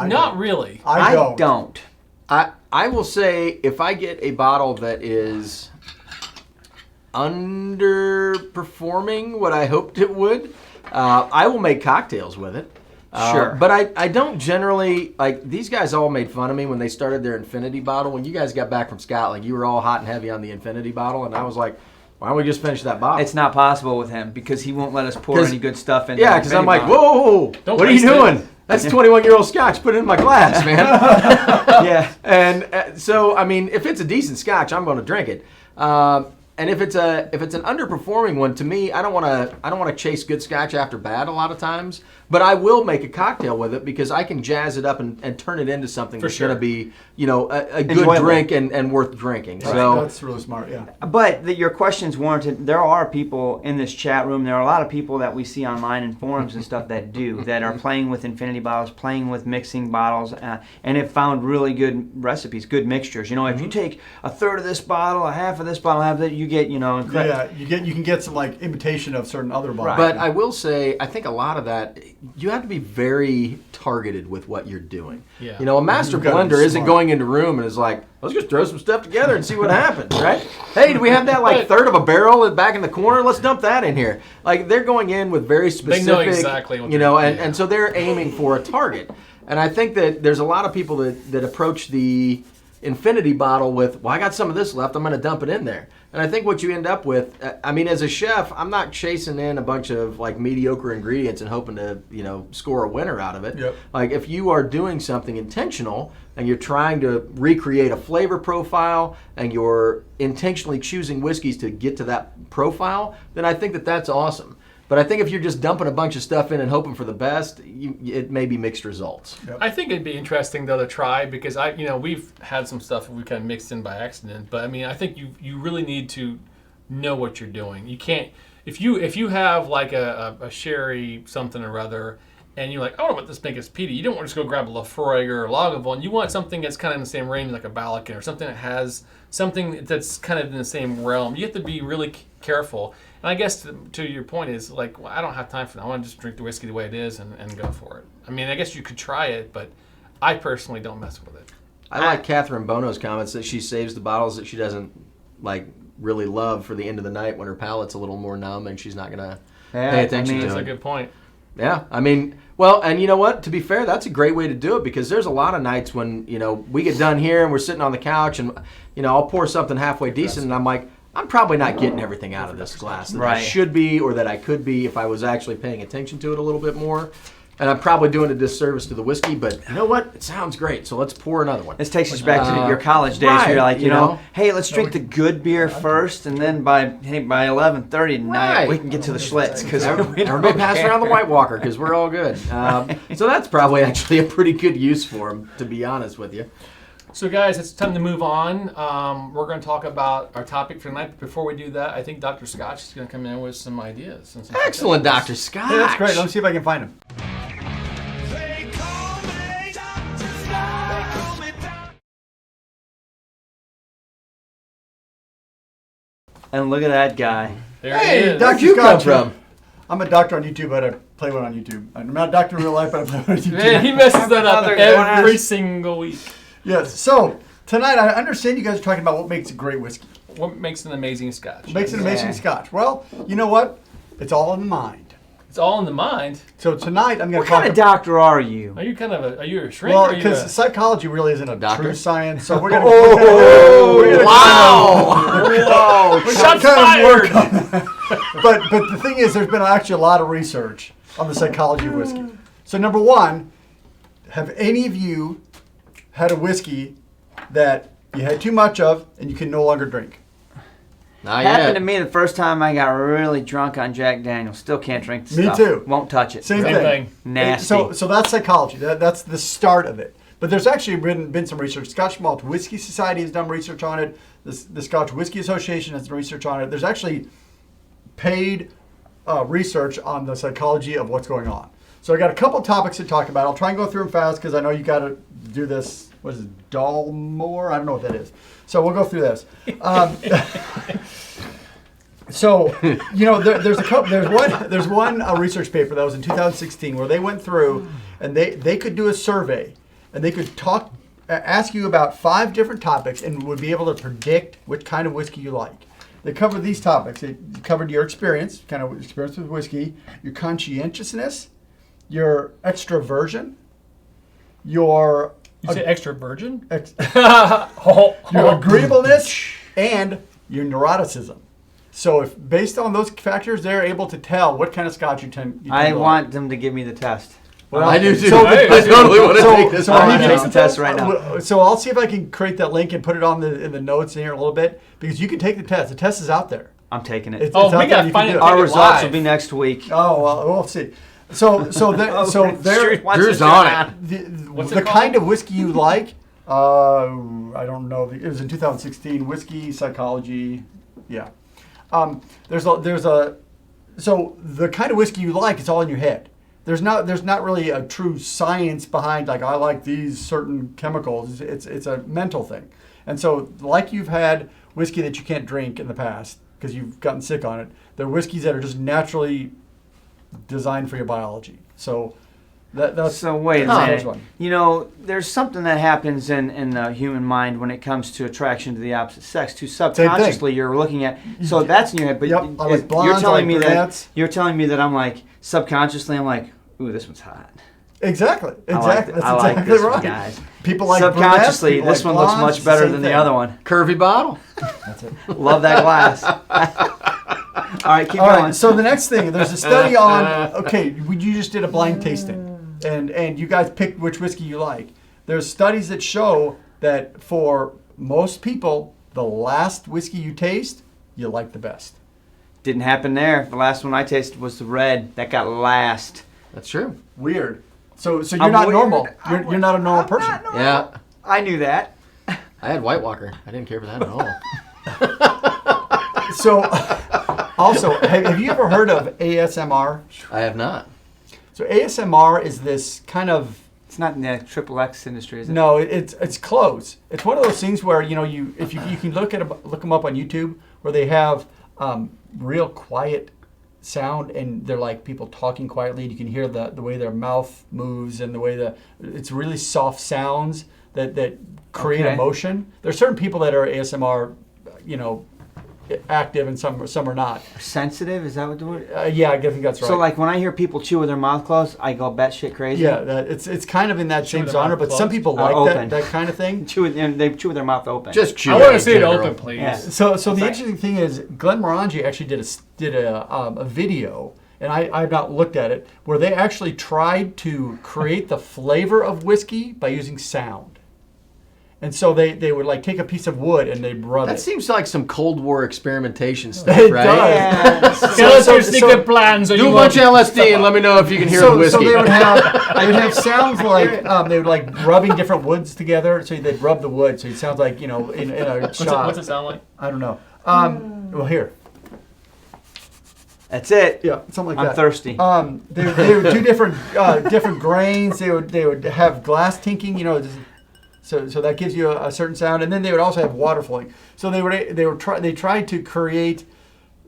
don't. really. I don't. I will say if I get a bottle that is underperforming what I hoped it would, I will make cocktails with it. Sure. But I don't generally, like, these guys all made fun of me when they started their Infinity bottle. When you guys got back from Scotland, you were all hot and heavy on the Infinity bottle, and I was like, why don't we just finish that bottle? It's not possible with him because he won't let us pour 'Cause- any good stuff in. Yeah, the because I'm Infinity like, whoa, Don't what are you waste it. doing? That's 21-year-old Scotch. Put it in my glass, man. bottle. Yeah. And so, I mean, if it's a decent Scotch, I'm going to drink it. And if it's an underperforming one, to me, I don't want to chase good Scotch after bad a lot of times. But I will make a cocktail with it because I can jazz it up and turn it into something that's sure. going to be, a good Enjoyable. drink and worth drinking. Right, So that's really smart. Yeah. But your question's warranted. There are people in this chat room. There are a lot of people that we see online in forums and stuff that are playing with infinity bottles, playing with mixing bottles, and have found really good recipes, good mixtures. If you take a third of this bottle, a half of this bottle, half of that, you get, you know, Yeah, you can get some like imitation of certain other bodies. But I will say, I think a lot of that, you have to be very targeted with what you're doing. Yeah. You know, a master You've gotta be blender isn't smart. going into a room and is like, let's just throw some stuff together and see what happens, right? Hey, do we have that like third of a barrel back in the corner? Let's dump that in here. Like, they're going in with very specific, know exactly what you know, they're- and so they're aiming for a target. And I think that there's a lot of people that approach the infinity bottle with, well, I got some of this left, I'm going to dump it in there. And I think what you end up with, I mean, as a chef, I'm not chasing in a bunch of like mediocre ingredients and hoping to, you know, score a winner out of it. Yep. Like if you are doing something intentional and you're trying to recreate a flavor profile and you're intentionally choosing whiskeys to get to that profile, then I think that that's awesome. But I think if you're just dumping a bunch of stuff in and hoping for the best, it may be mixed results. I think it'd be interesting though to try, because we've had some stuff we kind of mixed in by accident, but I mean I think you really need to know what you're doing. You can't if you have like a sherry something or other and you're like, I don't want this big as peaty. You don't want to just go grab a Lafroig or a Lagavulin. You want something that's kind of in the same range, like a Balakin, or something that has something that's kind of in the same realm. You have to be really careful. And I guess to your point is like, well, I don't have time for that. I want to just drink the whiskey the way it is and go for it. I mean, I guess you could try it, but I personally don't mess with it. I like Catherine Bono's comments that she saves the bottles that she doesn't like really love for the end of the night when her palate's a little more numb and she's not going to pay attention That's to a it. good point. Yeah, I mean, well, and you know what? To be fair, that's a great way to do it because there's a lot of nights when, you know, we get done here and we're sitting on the couch and, you know, I'll pour something halfway decent and I'm like, I'm probably not getting everything out of this glass that I should be or that I could be if I was actually paying attention to it a little bit more. And I'm probably doing a disservice to the whiskey, but you know what? It sounds great, so let's pour another one. This takes us back to your college days. Where you're like, you know, hey, let's drink the good beer first, and then by 11:30 tonight we can get to the Schlitz because Everybody pass around the White Walker because we're all good. So that's probably actually a pretty good use for them, to be honest with you. So guys, it's time to move on. We're going to talk about our topic for tonight. But before we do that, I think Dr. Scotch is going to come in with some ideas. And some Excellent, suggestions. Dr. Scotch. Hey, that's great. Let me see if I can find him. And look at that guy. There Hey, it is. Where'd you come Scotch. from? I'm a doctor on YouTube, but I play one on YouTube. I'm not a doctor in real life, but I play one on YouTube. Man, he messes that up Another every glass. single week. Yes. So tonight, I understand you guys are talking about what makes a great whiskey. What makes an amazing Scotch? What makes an amazing Scotch? Well, you know what? It's all in the mind. It's all in the mind. So tonight, I'm going What to talk. kind of doctor are you? Are you kind of are you a shrink? Well, or are you because psychology really isn't a Doctor? true science, so we're going to. Oh, wow. Whoa! We're Shots gonna kind of fired! work on that. But the thing is, there's been actually a lot of research on the psychology of whiskey. So number one, have any of you had a whiskey that you had too much of and you can no longer drink? Not Happened to yet. me the first time I got really drunk on Jack Daniels. Still can't drink the Me stuff. too. Won't touch it. Same Same thing. thing. Nasty. So that's psychology. That's the start of it. But there's actually been some research. Scotch Malt Whiskey Society has done research on it. The Scotch Whiskey Association has done research on it. There's actually paid research on the psychology of what's going on. So I got a couple topics to talk about. I'll try and go through them fast because I know you got to do this. What is it, Dalmore? I don't know what that is. So we'll go through this. So, you know, there's one research paper that was in 2016 where they went through and they could do a survey and they could ask you about 5 different topics and would be able to predict what kind of whiskey you like. They covered these topics. It covered your experience, kind of experience with whiskey, your conscientiousness, your extroversion, your You say extra virgin? your agreeableness, and your neuroticism. So if based on those factors, they're able to tell what kind of Scotch you tend to I like. want them to give me the test. Well, I do too. so- I totally want to take this so one. he I'm takes taking the test right now. So I'll see if I can create that link and put it on in the notes in here a little bit because you can take the test. The test is out there. I'm taking it. It's Oh, out we there. gotta You find can it. do Our Take it results live. will be next week. Oh, well, we'll see. So they're Drew's on it. What's the it called? kind of whiskey you like. I don't know. It was in 2016. Whiskey psychology. Yeah. There's a so the kind of whiskey you like, it's all in your head. There's not really a true science behind like I like these certain chemicals. It's a mental thing. And so, like you've had whiskey that you can't drink in the past because you've gotten sick on it, there are whiskeys that are just naturally designed for your biology. So that's So wait a that's the minute. first one. You know, there's something that happens in the human mind when it comes to attraction to the opposite sex. Too subconsciously, you're looking at. So that's in your head. But Yep, I like blondes, you're telling I me like that brunettes. you're telling me that I'm like subconsciously I'm like, ooh, this one's hot. Exactly. I like, That's I like exactly this right. one, guys. People like Subconsciously, brunettes, people this like one looks blondes, much better same than the thing. other one. Curvy bottle. That's it. Love that glass. All right, keep All going. right, so the next thing, there's a study on, okay, you just did a blind tasting, and you guys picked which whiskey you like. There's studies that show that for most people, the last whiskey you taste, you like the best. Didn't happen there. The last one I tasted was the red. That got last. That's true. Weird. So you're I'm not weird. normal. You're not a normal person. Yeah. I knew that. I had White Walker. I didn't care for that at all. So, also, have you ever heard of ASMR? I have not. So ASMR is this kind of, It's not in the XXX industry, is it? no, it's close. It's one of those things where if you can look them up on YouTube, where they have real quiet sound, and they're like people talking quietly, and you can hear the way their mouth moves and the way it's really soft sounds that create Okay. emotion. There's certain people that are ASMR, active, and some are not. Sensitive? Is that what the word? Yeah, I think that's right. So like when I hear people chew with their mouth closed, I go batshit crazy. yeah, it's kind of in that same with their genre, mouth but some closed? people Or like open. that kind of thing. They chew with their mouth open. Just chew. I want to in see it general. open, please. Yeah. So the right. interesting thing is, Glenn Morangi actually did a video, and I've not looked at it, where they actually tried to create the flavor of whiskey by using sound. And so they would like take a piece of wood and they'd rub That it. seems like some Cold War experimentation stuff, It right? does. Yeah. Tell us So- your so- secret plans. Do a bunch of LSD and let me know if you can hear the So whiskey. they would have sounds like they would like rubbing different woods together. So they'd rub the wood, so it sounds like in a shot. What's it sound like? I don't know. Well, here. That's it. Yeah, something like I'm that. thirsty. They would do different grains. They would have glass tinking. So that gives you a certain sound, and then they would also have water flowing. So they tried to create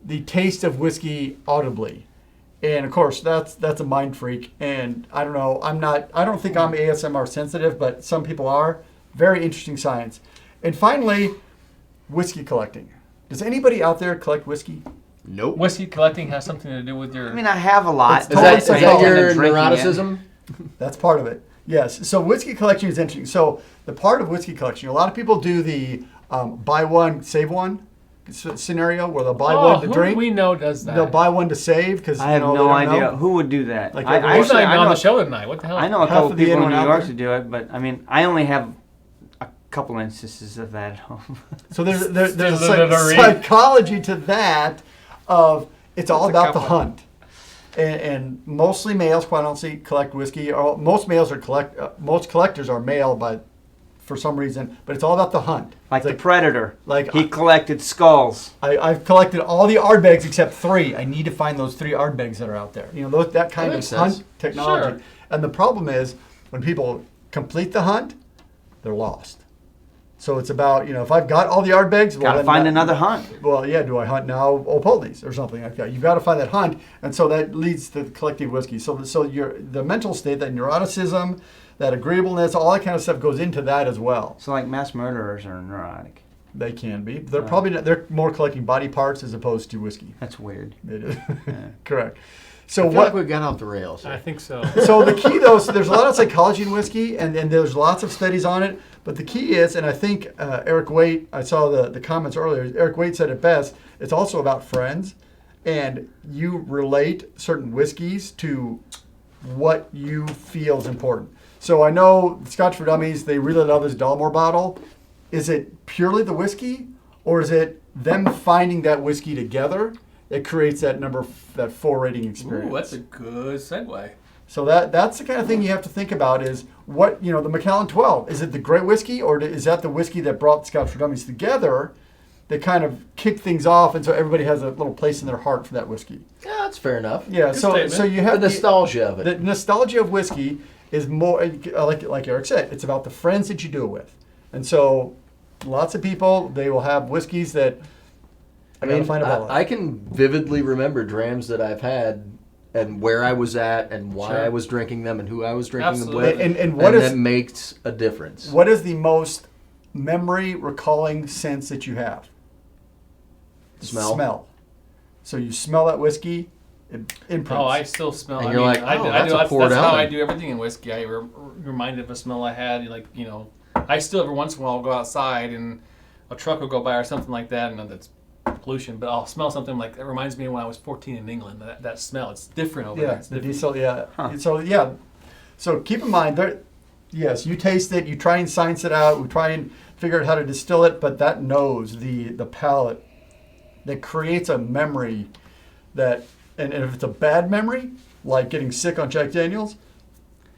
the taste of whiskey audibly, and of course that's a mind freak. And I don't know. I don't think I'm ASMR sensitive, but some people are. Very interesting science. And finally, whiskey collecting. Does anybody out there collect whiskey? Nope. Whiskey collecting has something to do with your. I mean, I have a lot. Is Is that Totally your drinking it. neuroticism? That's part of it. Yes. So whiskey collection is interesting. So the part of whiskey collection, a lot of people do the buy one, save one scenario, where they'll buy one to who drink. do we know does that? They'll buy one to save because I have no idea who would do that. Like I, everyone- He's not actually, even I on know, the show tonight. What the hell? I know a Half couple of the people in anyone New out York there. to do it, but I mean, I only have a couple instances of that at home. So there's a Delivery. psychology to that of it's all That's a about the couple. hunt. And mostly males, quite honestly, collect whiskey. Or most males are most collectors are male, but for some reason, but it's all about the hunt. Like It's the Predator. like He collected skulls. I've collected all the Ardbegs except 3. I need to find those 3 Ardbegs that are out there. That kind That of makes hunt sense. technology. Sure. And the problem is when people complete the hunt, they're lost. So it's about, if I've got all the Ardbegs, well, Gotta then find that- another hunt. Well, yeah, do I hunt now Old Pulteney's or something like that? You've got to find that hunt, and so that leads to collecting whiskey. So the mental state, that neuroticism, that agreeableness, all that kind of stuff goes into that as well. So like mass murderers are neurotic. They can be. They're probably not, they're more collecting body parts as opposed to whiskey. That's weird. It is. Yeah. Correct. I So feel what? like we got off the rails. I think so. So the key though, so there's a lot of psychology in whiskey, and there's lots of studies on it. But the key is, and I think Eric Waite, I saw the comments earlier. Eric Waite said it best. It's also about friends, and you relate certain whiskeys to what you feel is important. So I know Scotch for Dummies, they really love this Dalmore bottle. Is it purely the whiskey, or is it them finding that whiskey together that creates that that 4 rating experience? Ooh, that's a good segue. So that's the kind of thing you have to think about is what, the Macallan 12, is it the great whiskey, or is that the whiskey that brought Scotch for Dummies together that kind of kicked things off, and so everybody has a little place in their heart for that whiskey? Yeah, that's fair enough. Yeah, Good so statement. you The have nostalgia of it. the nostalgia of whiskey is more, like Eric said, it's about the friends that you do it with. And so lots of people, they will have whiskeys that I gotta mean, find a bottle. I can vividly remember drams that I've had and where I was at and why Sure. I was drinking them and who I was drinking Absolutely. them with. And what is that makes a difference. what is the most memory recalling sense that you have? Smell. So you smell that whiskey, it imprints. Oh, I still smell. And I you're mean, like, I oh, do, that's a that's poured how I element. do everything in whiskey. I reminded of a smell I had. Like, I still every once in a while go outside and a truck will go by or something like that, and that's pollution. But I'll smell something like that reminds me of when I was 14 in England. That smell, it's different over there. Yeah, It's the different. diesel. Yeah. Huh. So keep in mind there. Yes, you taste it. You try and science it out. We try and figure out how to distill it. But that nose, the palate, that creates a memory that, and if it's a bad memory, like getting sick on Jack Daniels,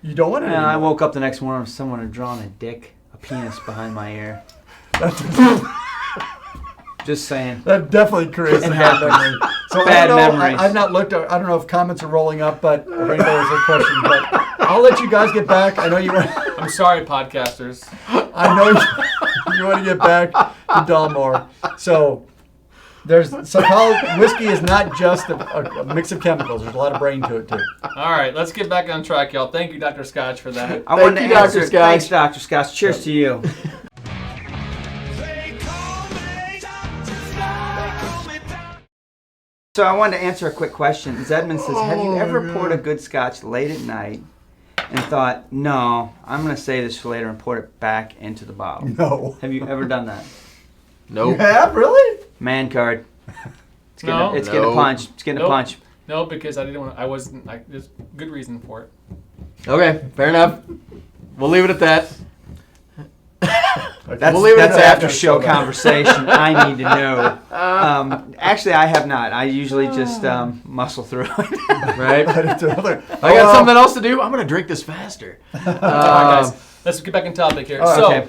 you don't want it. And I anymore. woke up the next morning, someone had drawn a penis behind my ear. Just saying. That definitely creates a It bad happens. memory. So Bad I don't know, memories. I've not looked. I don't know if comments are rolling up, but if anybody has a question, but I'll let you guys get back. I know you want. I'm sorry, podcasters. I know you want to get back to Dalmore. So whiskey is not just a mix of chemicals. There's a lot of brain to it too. All right, let's get back on track, y'all. Thank you, Dr. Scotch, for that. I wanted you, to Dr. answer. Scotch. Thanks, Dr. Scotch. Cheers to you. So I wanted to answer a quick question. Zedman says, have you ever poured a good scotch late at night and thought, no, I'm going to save this for later and pour it back into the bottle? No. Have you ever done that? You Nope. have really? Man card. It's getting, No. it's getting a No. punch. It's getting Nope. a punch. No, because I didn't want. There's good reason for it. Okay, fair enough. We'll leave it at that. That's, We'll leave it that's at that. after show conversation. I need to know. Actually, I have not. I usually just muscle through it. Right? I got Something else to do. I'm going to drink this faster. All right, guys, let's get back on topic here. right, So, okay.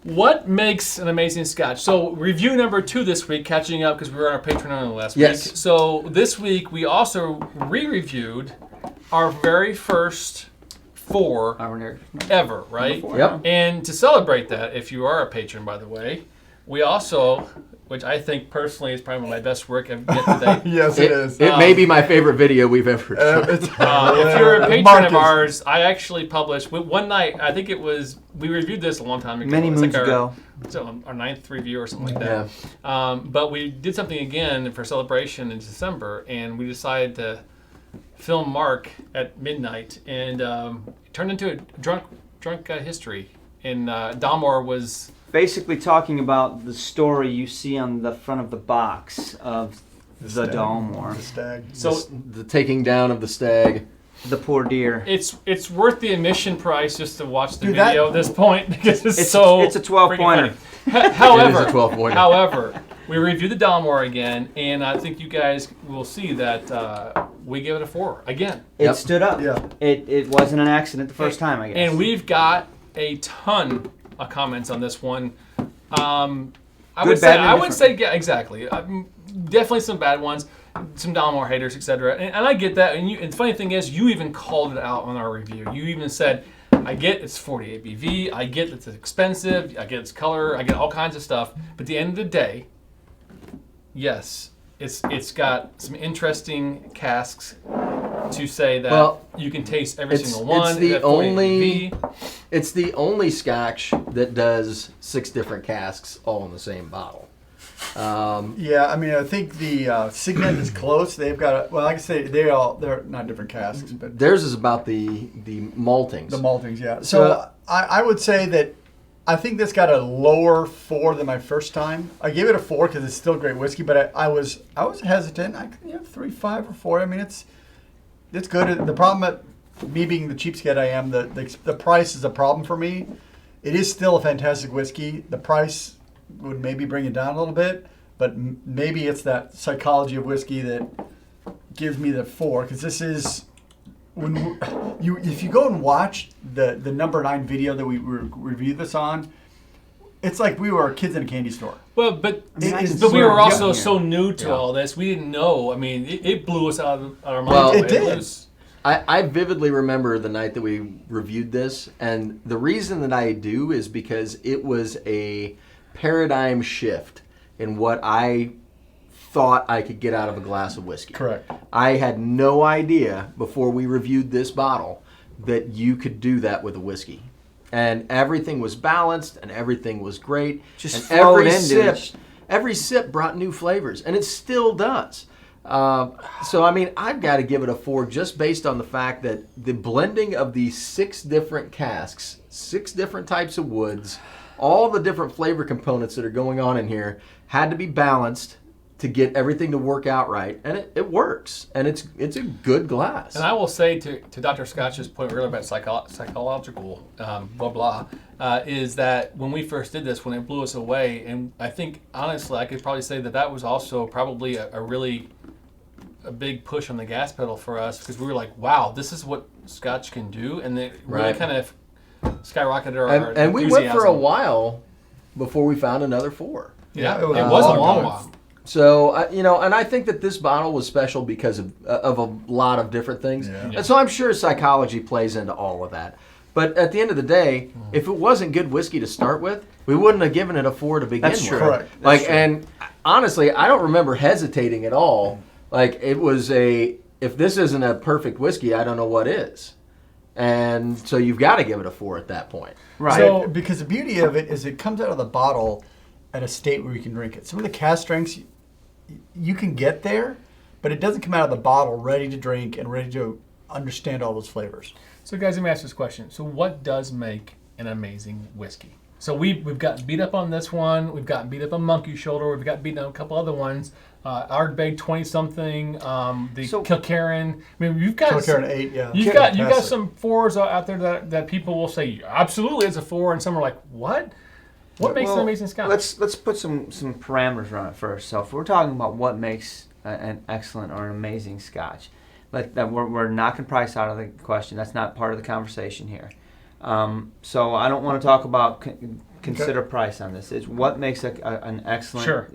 what makes an amazing scotch? So, review number 2 this week, catching up because we were on our Patreon only last Yes. week. So, this week we also re-reviewed our very first 4 ever, right? Yep. And to celebrate that, if you are a patron, by the way, we also, which I think personally is probably my best work I've yet today. Yes, it is. It may be my favorite video we've ever done. If you're a patron Marcus. of ours, I actually published one night. I think it was we reviewed this a long time ago. Many It's moons like ago. our 9th review or something like that. But we did something again for celebration in December, and we decided to film Mark at midnight, and it turned into a drunk history. And Dalmore was. Basically talking about the story you see on the front of the box of the Dalmore. The stag. So The taking down of the stag. The poor deer. it's worth the admission price just to watch the Dude, video at this point because it's It's so. a 12-pointer. freaking funny. However, It is a 12-pointer. However, we reviewed the Dalmore again, and I think you guys will see that we give it a 4 again. It Yep. stood up. Yeah. It wasn't an accident the first time, I guess. And we've got a ton of comments on this one. I Good, would say, bad, and I would indifferent. say, yeah, exactly. Definitely some bad ones, some Dalmore haters, etc. And I get that. And the funny thing is, you even called it out on our review. You even said, "I get it's 40 ABV. I get it's expensive. I get its color. I get all kinds of stuff." But at the end of the day, yes, it's got some interesting casks to say that Well, you can taste every it's- single one. it's the at 40 only- ABV. It's the only Scotch that does 6 different casks all in the same bottle. Yeah, I mean, I think the Signet is close. They've got, like I say, they're not different casks, but Theirs is about the maltings. the maltings, yeah. So I would say that I think this got a lower 4 than my first time. I gave it a 4 because it's still great whiskey, but I was hesitant. 3, 5, or 4. I mean, it's good. The problem at me being the cheapskate I am, the price is a problem for me. It is still a fantastic whiskey. The price would maybe bring it down a little bit, but maybe it's that psychology of whiskey that gives me the 4, because this is if you go and watch the number 9 video that we reviewed this on, it's like we were kids in a candy store. Well, but I can but we swear were to also God. so new to Yeah. all this. We didn't know. I mean, it blew us out of our minds. Well, it did. was- I vividly remember the night that we reviewed this, and the reason that I do is because it was a paradigm shift in what I thought I could get out of a glass of whiskey. Correct. I had no idea before we reviewed this bottle that you could do that with a whiskey. And everything was balanced and everything was great. Just and flowed into it. every sip brought new flavors, and it still does. So, I mean, I've got to give it a 4 just based on the fact that the blending of these 6 different casks, 6 different types of woods, all the different flavor components that are going on in here had to be balanced to get everything to work out right, and it works, and it's a good glass. And I will say to Dr. Scotch's point earlier about psychological blah blah, is that when we first did this, when it blew us away, and I think honestly I could probably say that was also probably a really big push on the gas pedal for us, because we were like, wow, this is what Scotch can do, and it really Right. kind of skyrocketed our and we went for a enthusiasm. while before we found another 4. Yeah, it was it a was a long long time. while. So, and I think that this bottle was special because of a lot of different things. Yeah. And so I'm sure psychology plays into all of that. But at the end of the day, if it wasn't good whiskey to start with, we wouldn't have given it a 4 to begin That's with. true. Correct. Like, That's true. and honestly, I don't remember hesitating at all. Like, it was if this isn't a perfect whiskey, I don't know what is. And so you've got to give it a 4 at that point. Right. So- Because the beauty of it is it comes out of the bottle at a state where you can drink it. Some of the cask strengths, you can get there, but it doesn't come out of the bottle ready to drink and ready to understand all those flavors. So guys, let me ask this question. So what does make an amazing whiskey? So we've gotten beat up on this one. We've gotten beat up on Monkey Shoulder. We've got beaten up on a couple other ones. Ardbeg 20-something. The So- Kilkerran. I mean, you've got Kilkerran 8, yeah. You've got Fantastic. some 4s out there that people will say absolutely it's a 4, and some are like, what? What makes an Well, amazing Scotch? Let's put some parameters on it first. So if we're talking about what makes an excellent or an amazing Scotch, we're knocking price out of the question. That's not part of the conversation here. So I don't want to talk about consider price on this. It's what makes an excellent Sure.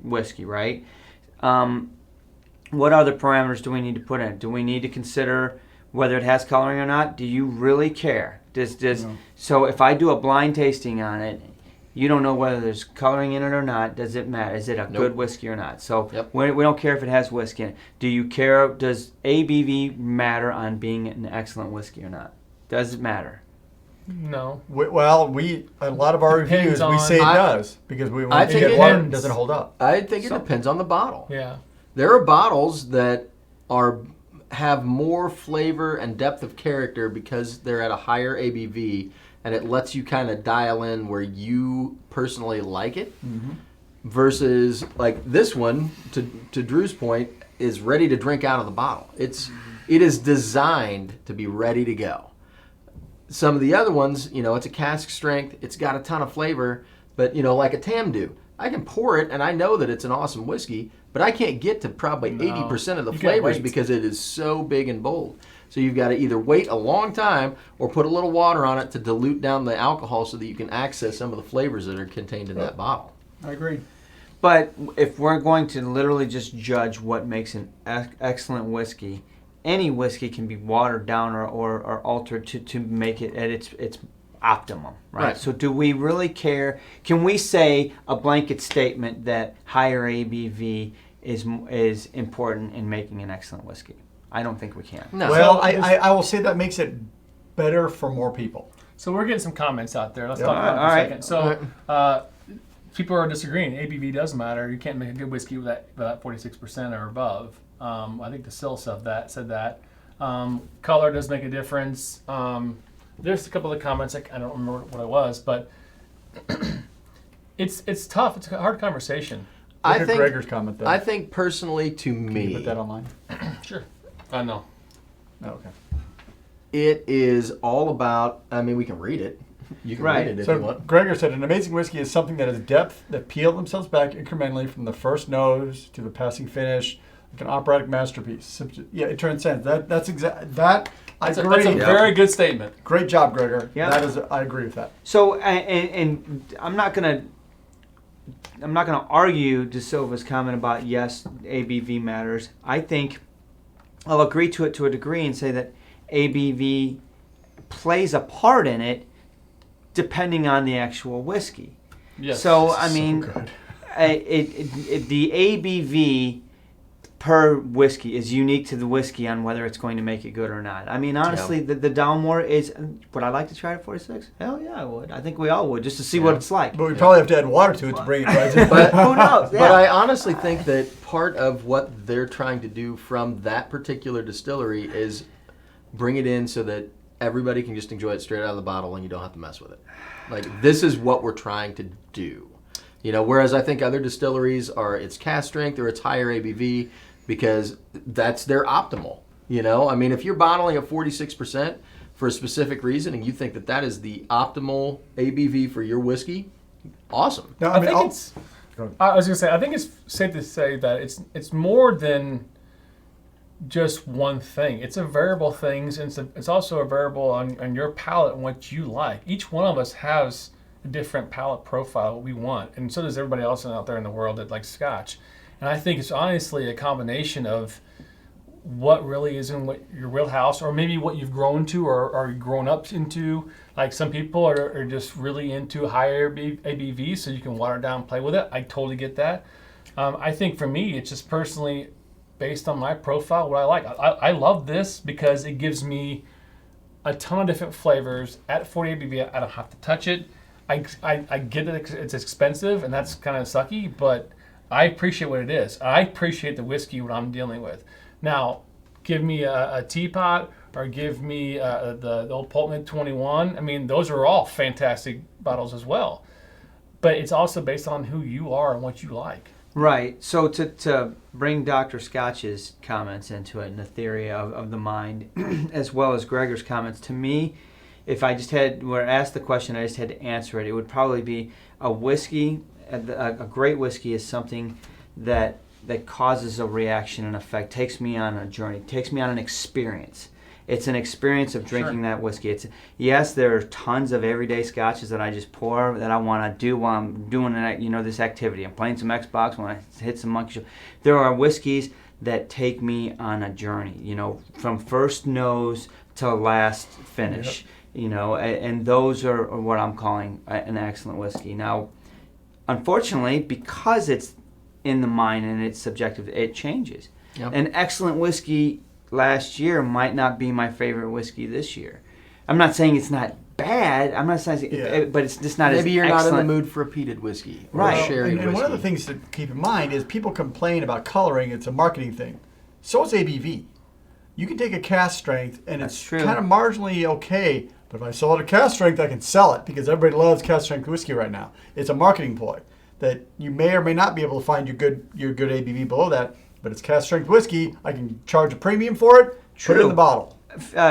whiskey, right? What other parameters do we need to put in? Do we need to consider whether it has coloring or not? Do you really care? So if I do a blind tasting on it, you don't know whether there's coloring in it or not. Does it matter? Is it a good whiskey or not? So Yep. we don't care if it has whiskey in it. Do you care? Does ABV matter on being an excellent whiskey or not? Does it matter? no. A lot of our Depends reviews, we say it on- does because we I want to think get it one depends. doesn't hold up. I think it depends on the bottle. Yeah. There are bottles that have more flavor and depth of character because they're at a higher ABV, and it lets you kind of dial in where you personally like it. Versus like this one, to Drew's point, is ready to drink out of the bottle. It is designed to be ready to go. Some of the other ones, it's a cask strength, it's got a ton of flavor, but like a Tamdu, I can pour it and I know that it's an awesome whiskey, but I can't get to probably 80% of the You can't flavors wait. because it is so big and bold. So you've got to either wait a long time or put a little water on it to dilute down the alcohol so that you can access some of the flavors that are contained in that bottle. I agree. But if we're going to literally just judge what makes an excellent whiskey, any whiskey can be watered down or altered to make it at its optimum, right? Right. So do we really care? Can we say a blanket statement that higher ABV is important in making an excellent whiskey? I don't think we can. No. Well, So I will say that makes it better for more people. So we're getting some comments out there. Let's Yeah. talk about it All right. for a second. So people are disagreeing. ABV does matter. You can't make a good whiskey with that 46% or above. I think the Sill said that. Color does make a difference. There's a couple of comments. I don't remember what it was, but it's tough. It's a hard conversation. Look I at think Gregor's comment there. I think personally to Can me, you put that online? Sure. No. Oh, okay. it is all about. I mean, we can read it. You can Right. read it if you So want. Gregor said, an amazing whiskey is something that has depth that peel themselves back incrementally from the first nose to the passing finish, like an operatic masterpiece. Yeah, it transcends. That's exact. That I That's agree. a very good statement. Great job, Gregor. Yeah. That is. I agree with that. So and I'm not gonna argue De Silva's comment about yes, ABV matters. I think I'll agree to it to a degree and say that ABV plays a part in it, depending on the actual whiskey. Yes. So I mean, good. the ABV per whiskey is unique to the whiskey on whether it's going to make it good or not. I mean, honestly, the Dalmore is. Would I like to try it at 46? Hell yeah, I would. I think we all would, just to see what it's like. But we probably have to add water to it to bring it right. But Who knows? Yeah. But I honestly think that part of what they're trying to do from that particular distillery is bring it in so that everybody can just enjoy it straight out of the bottle and you don't have to mess with it. Like, this is what we're trying to do. You know, whereas I think other distilleries it's cask strength or it's higher ABV because that's their optimal. You know, I mean, if you're bottling at 46% for a specific reason and you think that that is the optimal ABV for your whiskey, awesome. No, I think it's. I was gonna say, I think it's safe to say that it's more than just one thing. It's a variable things, and it's also a variable on your palate and what you like. Each one of us has a different palate profile we want, and so does everybody else out there in the world that likes Scotch. And I think it's honestly a combination of what really is in your wheelhouse, or maybe what you've grown to or grown up into. Like some people are just really into higher ABV, so you can water it down and play with it. I totally get that. I think for me, it's just personally based on my profile, what I like. I love this because it gives me a ton of different flavors at 40 ABV. I don't have to touch it. I get that it's expensive, and that's kind of sucky, but I appreciate what it is. I appreciate the whiskey, what I'm dealing with. Now, give me a teapot or give me the old Pulteney 21. I mean, those are all fantastic bottles as well. But it's also based on who you are and what you like. Right. So to bring Dr. Scotch's comments into it and the theory of the mind, as well as Gregor's comments, to me, if I just were asked the question, I just had to answer it, it would probably be a whiskey. A great whiskey is something that causes a reaction and effect, takes me on a journey, takes me on an experience. It's an experience of drinking that whiskey. Yes, there are tons of everyday scotches that I just pour that I want to do while I'm doing this activity. I'm playing some Xbox when I hit some monkey show. There are whiskeys that take me on a journey, from first nose to last finish, and those are what I'm calling an excellent whiskey. Now, unfortunately, because it's in the mind and it's subjective, it changes. Yep. An excellent whiskey last year might not be my favorite whiskey this year. I'm not saying it's not bad. I'm not saying, but it's just not as excellent. Maybe you're not in the mood for a peated whiskey, or right? A sherry whiskey. And one of the things to keep in mind is people complain about coloring. It's a marketing thing. So is ABV. You can take a cask strength, and it's kind of marginally okay. But if I sell it at cask strength, I can sell it because everybody loves cask strength whiskey right now. It's a marketing ploy that you may or may not be able to find your good ABV below that. But it's cask strength whiskey. I can charge a premium for it. Put it in the bottle.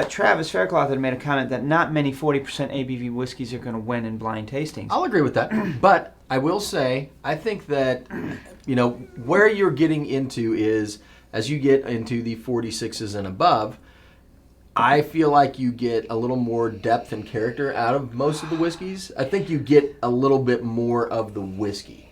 Travis Faircloth had made a comment that not many 40% ABV whiskeys are going to win in blind tastings. I'll agree with that. But I will say, I think that, where you're getting into is, as you get into the 46s and above, I feel like you get a little more depth and character out of most of the whiskeys. I think you get a little bit more of the whiskey.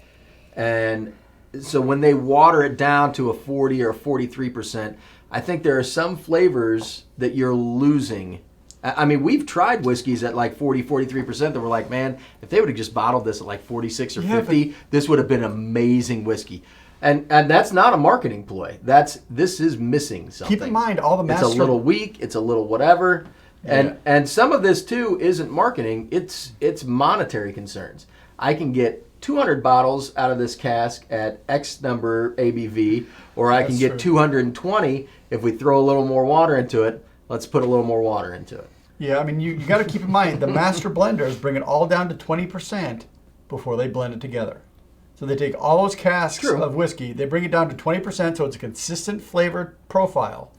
And so when they water it down to a 40 or 43%, I think there are some flavors that you're losing. I mean, we've tried whiskeys at like 40, 43% that we're like, man, if they would have just bottled this at like 46 or 50, this would have been amazing whiskey. And that's not a marketing ploy. This is missing something. Keep in mind all the master. It's a little weak. It's a little whatever. And some of this too isn't marketing. It's monetary concerns. I can get 200 bottles out of this cask at X number ABV, or I can get 220 if we throw a little more water into it. Let's put a little more water into it. Yeah, I mean, you got to keep in mind the master blenders bring it all down to 20% before they blend it together. So they take all those casks of whiskey, they bring it down to 20% so it's a consistent flavor profile.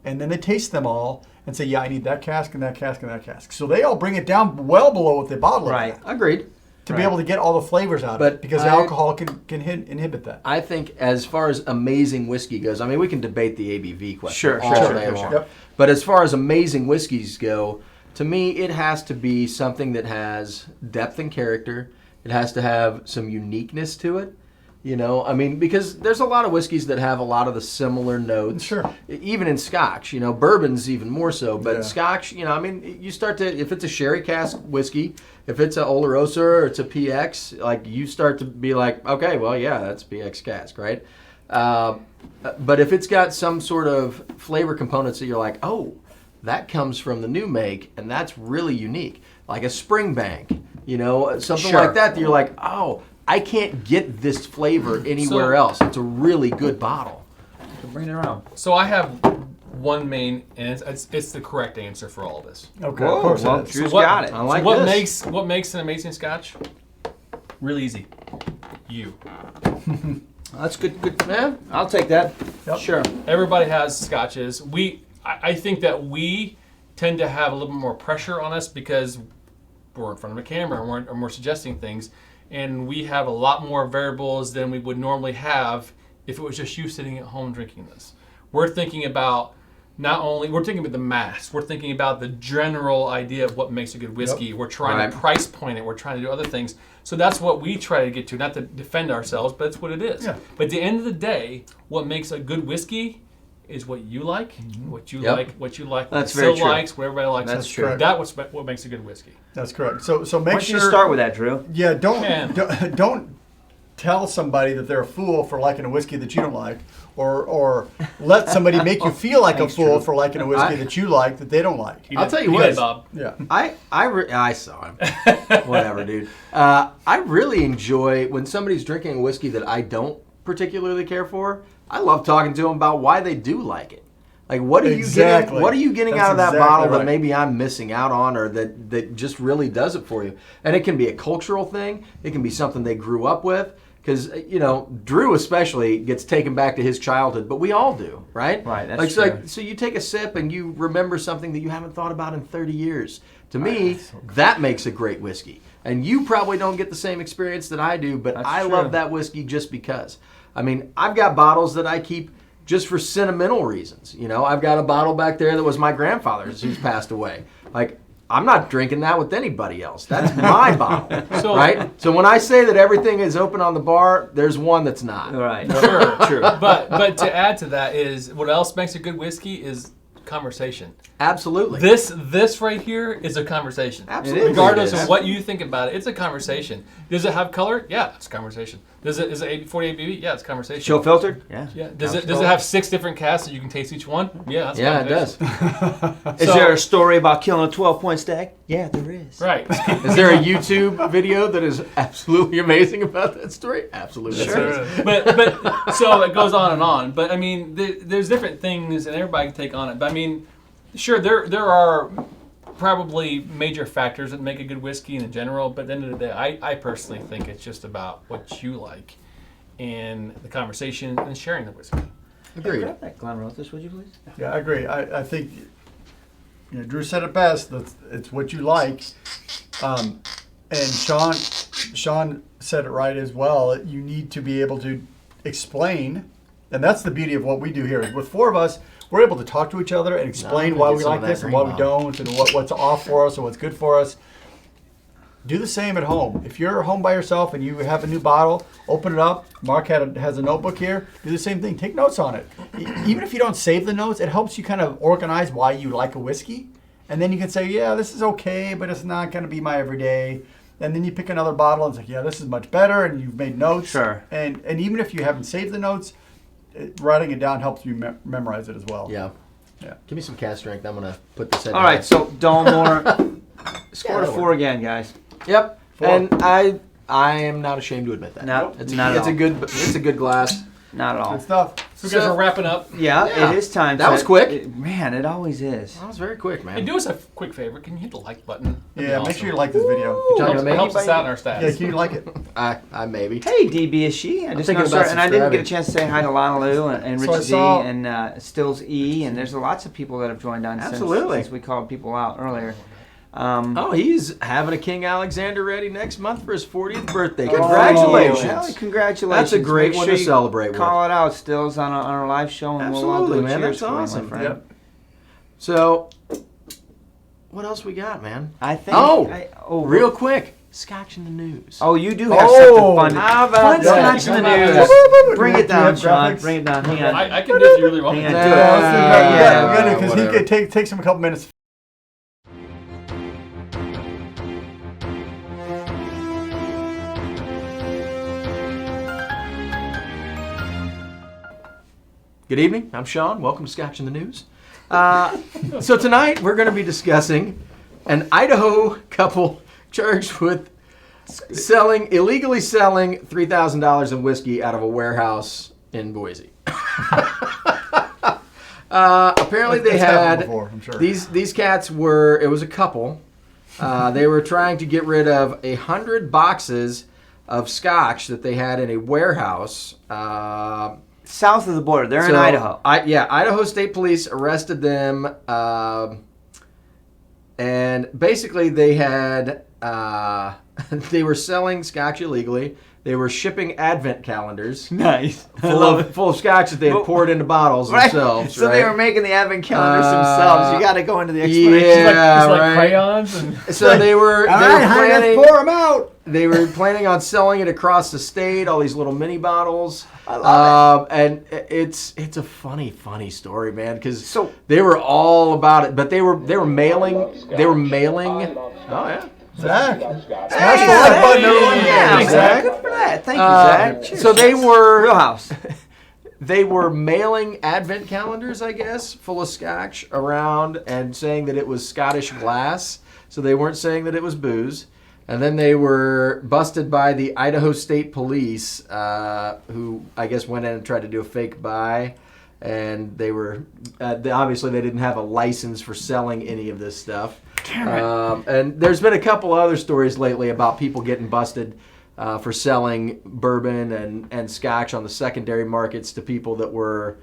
And then they taste them all and say, yeah, I need that cask and that cask and that cask. So they all bring it down well below what they bottle it at. Agreed. To be able to get all the flavors out of it, because alcohol can inhibit that. I think as far as amazing whiskey goes, I mean, we can debate the ABV question all day long. Yep. But as far as amazing whiskeys go, to me, it has to be something that has depth and character. It has to have some uniqueness to it. You know, I mean, because there's a lot of whiskeys that have a lot of the similar notes. Sure. Even in Scotch, you know, bourbon's even more so. But Yeah. Scotch, you know, I mean, you start to, if it's a sherry cask whiskey, if it's a Oloroso or it's a PX, like you start to be like, okay, well, yeah, that's PX cask, right? But if it's got some sort of flavor components that you're like, oh, that comes from the new make, and that's really unique, like a Springbank, you know, something Sure. like that. That you're like, oh, I can't get this flavor anywhere else. It's a really good bottle. So bring it around. So I have one main, and it's the correct answer for all of this. Okay, Whoa, of course well, it is. Drew's what- got it. I like what this. makes an amazing Scotch? Real easy. You. That's good. Good. Yeah. I'll take that. Yep. Sure. Everybody has Scotches. I think that we tend to have a little bit more pressure on us because we're in front of a camera and we're suggesting things, and we have a lot more variables than we would normally have if it was just you sitting at home drinking this. We're thinking about we're thinking about the mass. We're thinking about the general idea of what makes a good whiskey. We're trying Right. to price point it. We're trying to do other things. So that's what we try to get to, not to defend ourselves, but it's what it is. Yeah. But at the end of the day, what makes a good whiskey is what you like, what you Yep. like, what That's what very Sil true. likes, what everybody likes. That's true. correct. That's what makes a good whiskey. That's correct. So Why make don't sure. you start with that, Drew? Yeah, Man. don't tell somebody that they're a fool for liking a whiskey that you don't like, or let somebody make you feel like a Thanks, fool Drew. for liking a whiskey that you like that they don't like. I'll tell you did, what. Bob. Yeah. I saw him. Whatever, dude. I really enjoy when somebody's drinking a whiskey that I don't particularly care for. I love talking to them about why they do like it. Like, what are you Exactly. getting? What are you getting That's out of that exactly bottle that right. maybe I'm missing out on, or that just really does it for you? And it can be a cultural thing. It can be something they grew up with. Because, you know, Drew especially gets taken back to his childhood, but we all do, right? Right, that's like, true. So you take a sip and you remember something that you haven't thought about in 30 years. To me, that makes a great whiskey. And you probably don't get the same experience that I do, but That's I true. love that whiskey just because. I mean, I've got bottles that I keep just for sentimental reasons. You know, I've got a bottle back there that was my grandfather's who's passed away. Like, I'm not drinking that with anybody else. That's my bottle, right? So when I say that everything is open on the bar, there's one that's not. Right. Sure. True. But to add to that is what else makes a good whiskey is conversation. Absolutely. This right here is a conversation. Absolutely. Regardless it is. of what you think about it, it's a conversation. Does it have color? Yeah, it's a conversation. Is it 48 BB? Yeah, it's a conversation. Chill filtered? Yeah. Yeah. Does it have 6 different casks that you can taste each one? Yeah, that's a Yeah, it conversation. does. Is So- there a story about killing a 12-point stack? Yeah, there is. Right. Is there a YouTube video that is absolutely amazing about that story? Absolutely. Sure. But so it goes on and on. But I mean, there's different things, and everybody can take on it. But I mean, sure, there are probably major factors that make a good whiskey in general. But at the end of the day, I personally think it's just about what you like, and the conversation and sharing the whiskey. Agreed. Grab that Glen Rothes, would you please? Yeah, I agree. I think Drew said it best. It's what you like, and Sean said it right as well. You need to be able to explain, and that's the beauty of what we do here. Is with 4 of us, we're able to talk to each other and explain I'm why gonna we get some like of that this and why green we don't, and what's off for us and what's good for us. Do the same at home. If you're home by yourself and you have a new bottle, open it up. Mark has a notebook here. Do the same thing. Take notes on it. Even if you don't save the notes, it helps you kind of organize why you like a whiskey. And then you can say, yeah, this is okay, but it's not going to be my everyday. And then you pick another bottle and it's like, yeah, this is much better. And you've made notes. Sure. And even if you haven't saved the notes, writing it down helps you memorize it as well. Yeah. Yeah. Give me some cast strength. I'm going to put this in. All right, so Dalmore, score to that'll 4 again, guys. Yep. 4. And I am not ashamed to admit that. No, It's not at all. it's a good glass. Not at all. Good stuff. So guys, So- we're wrapping up. Yeah, Yeah. it is time. That was quick. Man, it always is. That was very quick, man. Hey, do us a quick favor. Can you hit the like button? That'd be Yeah, awesome. make sure you like this video. You're talking Helps, to me? helps us out in our stats. Yeah, can you like it? I maybe. Hey, DB is she? I just thinking noticed about her, and I didn't get a subscribing. chance to say hi to Lana Lou and So I Rich Z saw- and Stills E, and there's lots of people that have joined on Absolutely. since we called people out earlier. Oh, he's having a King Alexander ready next month for his 40th birthday. Oh, Congratulations. Well, congratulations. That's a great Make one sure to you celebrate with. Call it out, Stills, on our live show, and we'll all do Absolutely, a man. cheers That's for you, my awesome. friend. Yep. So, what else we got, man? I think. Oh, Real Real quick, Scotch in the news. Oh, you do have Oh. something fun. How about that? Scotch in the Yeah. news? Bring Do it you down, have Sean. graphics? Bring it down. Hang on. I can do it if you really want me Hang to. on. Yeah, because he whatever. could take him a couple minutes. Good evening. I'm Sean. Welcome to Scotch in the News. So tonight we're going to be discussing an Idaho couple charged with illegally selling $3,000 in whiskey out of a warehouse in Boise. Apparently they It's happened had before, I'm sure. these cats were. It was a couple. They were trying to get rid of 100 boxes of Scotch that they had in a warehouse. South of the border. They're in So, Idaho. Idaho State Police arrested them, and basically they had they were selling Scotch illegally. They were shipping advent calendars Nice. full of Scotch that they had poured into bottles Right. themselves. So they right? were making the advent calendars themselves. You got to go into the explanation. Yeah, It's like right. crayons and So they were planning. pour him out. They were planning on selling it across the state. All these little mini bottles. I love And it's a funny story, man. Because So- they were all about it, but they were mailing. They were mailing. I love Oh Scotch. yeah. Zach. Scotch. Smash the Yeah, like button, yeah, everyone. yeah, Thanks, Zach. Zach. Good for that. Thank you, Zach. Cheers. So they were Real House. they were mailing advent calendars, I guess, full of Scotch around and saying that it was Scottish glass. So they weren't saying that it was booze. And then they were busted by the Idaho State Police, who I guess went in and tried to do a fake buy. And they were obviously they didn't have a license for selling any of this stuff. And there's been a couple other stories lately about people getting busted for selling bourbon and Scotch on the secondary markets to people that were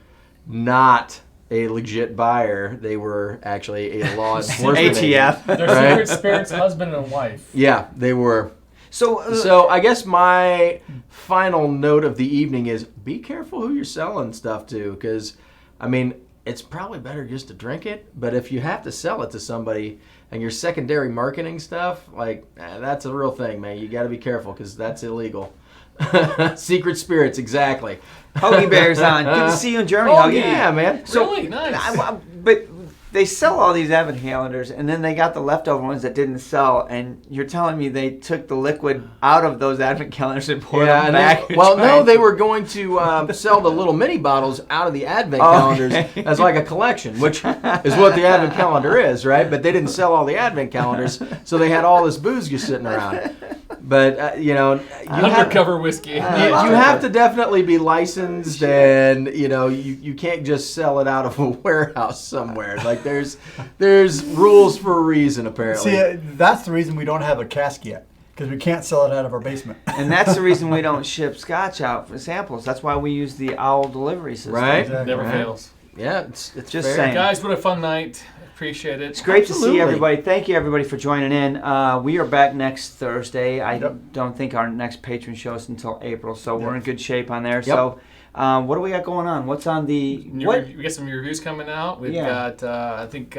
not a legit buyer. They were actually a law enforcement agent. ATF. their Right. secret spirits, husband and wife. Yeah, they were. So, So I guess my final note of the evening is be careful who you're selling stuff to, because I mean it's probably better just to drink it. But if you have to sell it to somebody and you're secondary marketing stuff, like that's a real thing, man. You got to be careful because that's illegal. Secret spirits, exactly. Hoagie Bear's on. Good to see you in Germany, Oh Hoagie. yeah, man. Really nice. But they sell all these advent calendars, and then they got the leftover ones that didn't sell, and you're telling me they took the liquid out of those advent calendars and poured them and back? then, well, no, they were going to sell the little mini bottles out of the advent calendars as like a collection, which is what the advent calendar is, right? But they didn't sell all the advent calendars, so they had all this booze just sitting around. But you know, you have, Undercover whiskey. you have to definitely be licensed, and you can't just sell it out of a warehouse somewhere. Like there's rules for a reason, apparently. See, that's the reason we don't have a cask yet, because we can't sell it out of our basement. And that's the reason we don't ship Scotch out for samples. That's why we use the OWL delivery system. Right? Exactly. Never Right. fails. Yeah, it's Just fair. saying. Guys, what a fun night. Appreciate it. It's great to Absolutely. see everybody. Thank you, everybody, for joining in. We are back next Thursday. I Yep. don't think our next patron show is until April, so we're Yep. in good shape on there. So, what do we got going on? What's on the... We got some reviews coming out. We've Yeah. got, I think,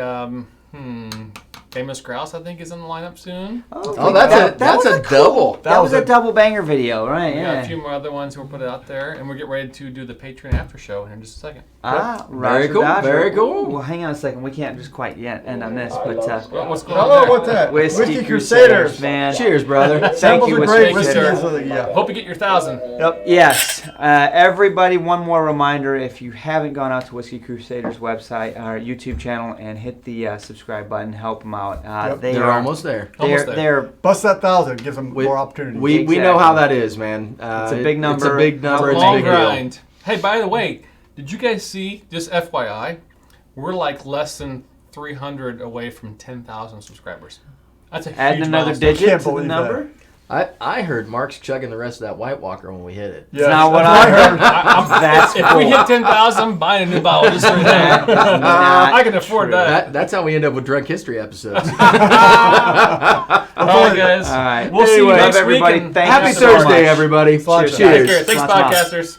Famous Grouse, I think, is in the lineup soon. Oh, that's a double. That was a a- double banger video, right? We got a Yeah. few more other ones we'll put out there, and we'll get ready to do the Patreon after show here in just a second. Ah, Very Roger cool, Dodger. very cool. Well, hang on a second. We can't just quite yet end on this, I but love Scotch. What's going on Hello, there? what's that? Whiskey Crusaders. Crusaders, man. Cheers, brother. Thank Samples you, are Whiskey great. Crusaders. Whiskey is, yeah. Hope you get your 1,000. Yep. Yes. Everybody, one more reminder. If you haven't gone out to Whiskey Crusaders website, our YouTube channel, and hit the subscribe button, help them out. Yep. They're almost there. Almost there. They're Bust that 1,000, gives them We- more opportunity. We know how that is, man. It's a big number. It's a big number. It's a Long big deal. grind. Hey, by the way, did you guys see, just FYI, we're like less than 300 away from 10,000 subscribers. That's a huge adding another milestone. digit Can't to the believe number. I heard Mark's chugging the rest of that White Walker when we hit it. Yes, not what that's I heard. That's If we hit 10,000, I'm buying a new bottle just for that. Not I can afford true. that. That's how we end up with drunk history episodes. All right, guys. All right. We'll see you Anyway, next love everybody. week. and Thank Happy you so Thursday, much. everybody. Cheers. Take Cheers. care. Thanks, Lots of love. podcasters.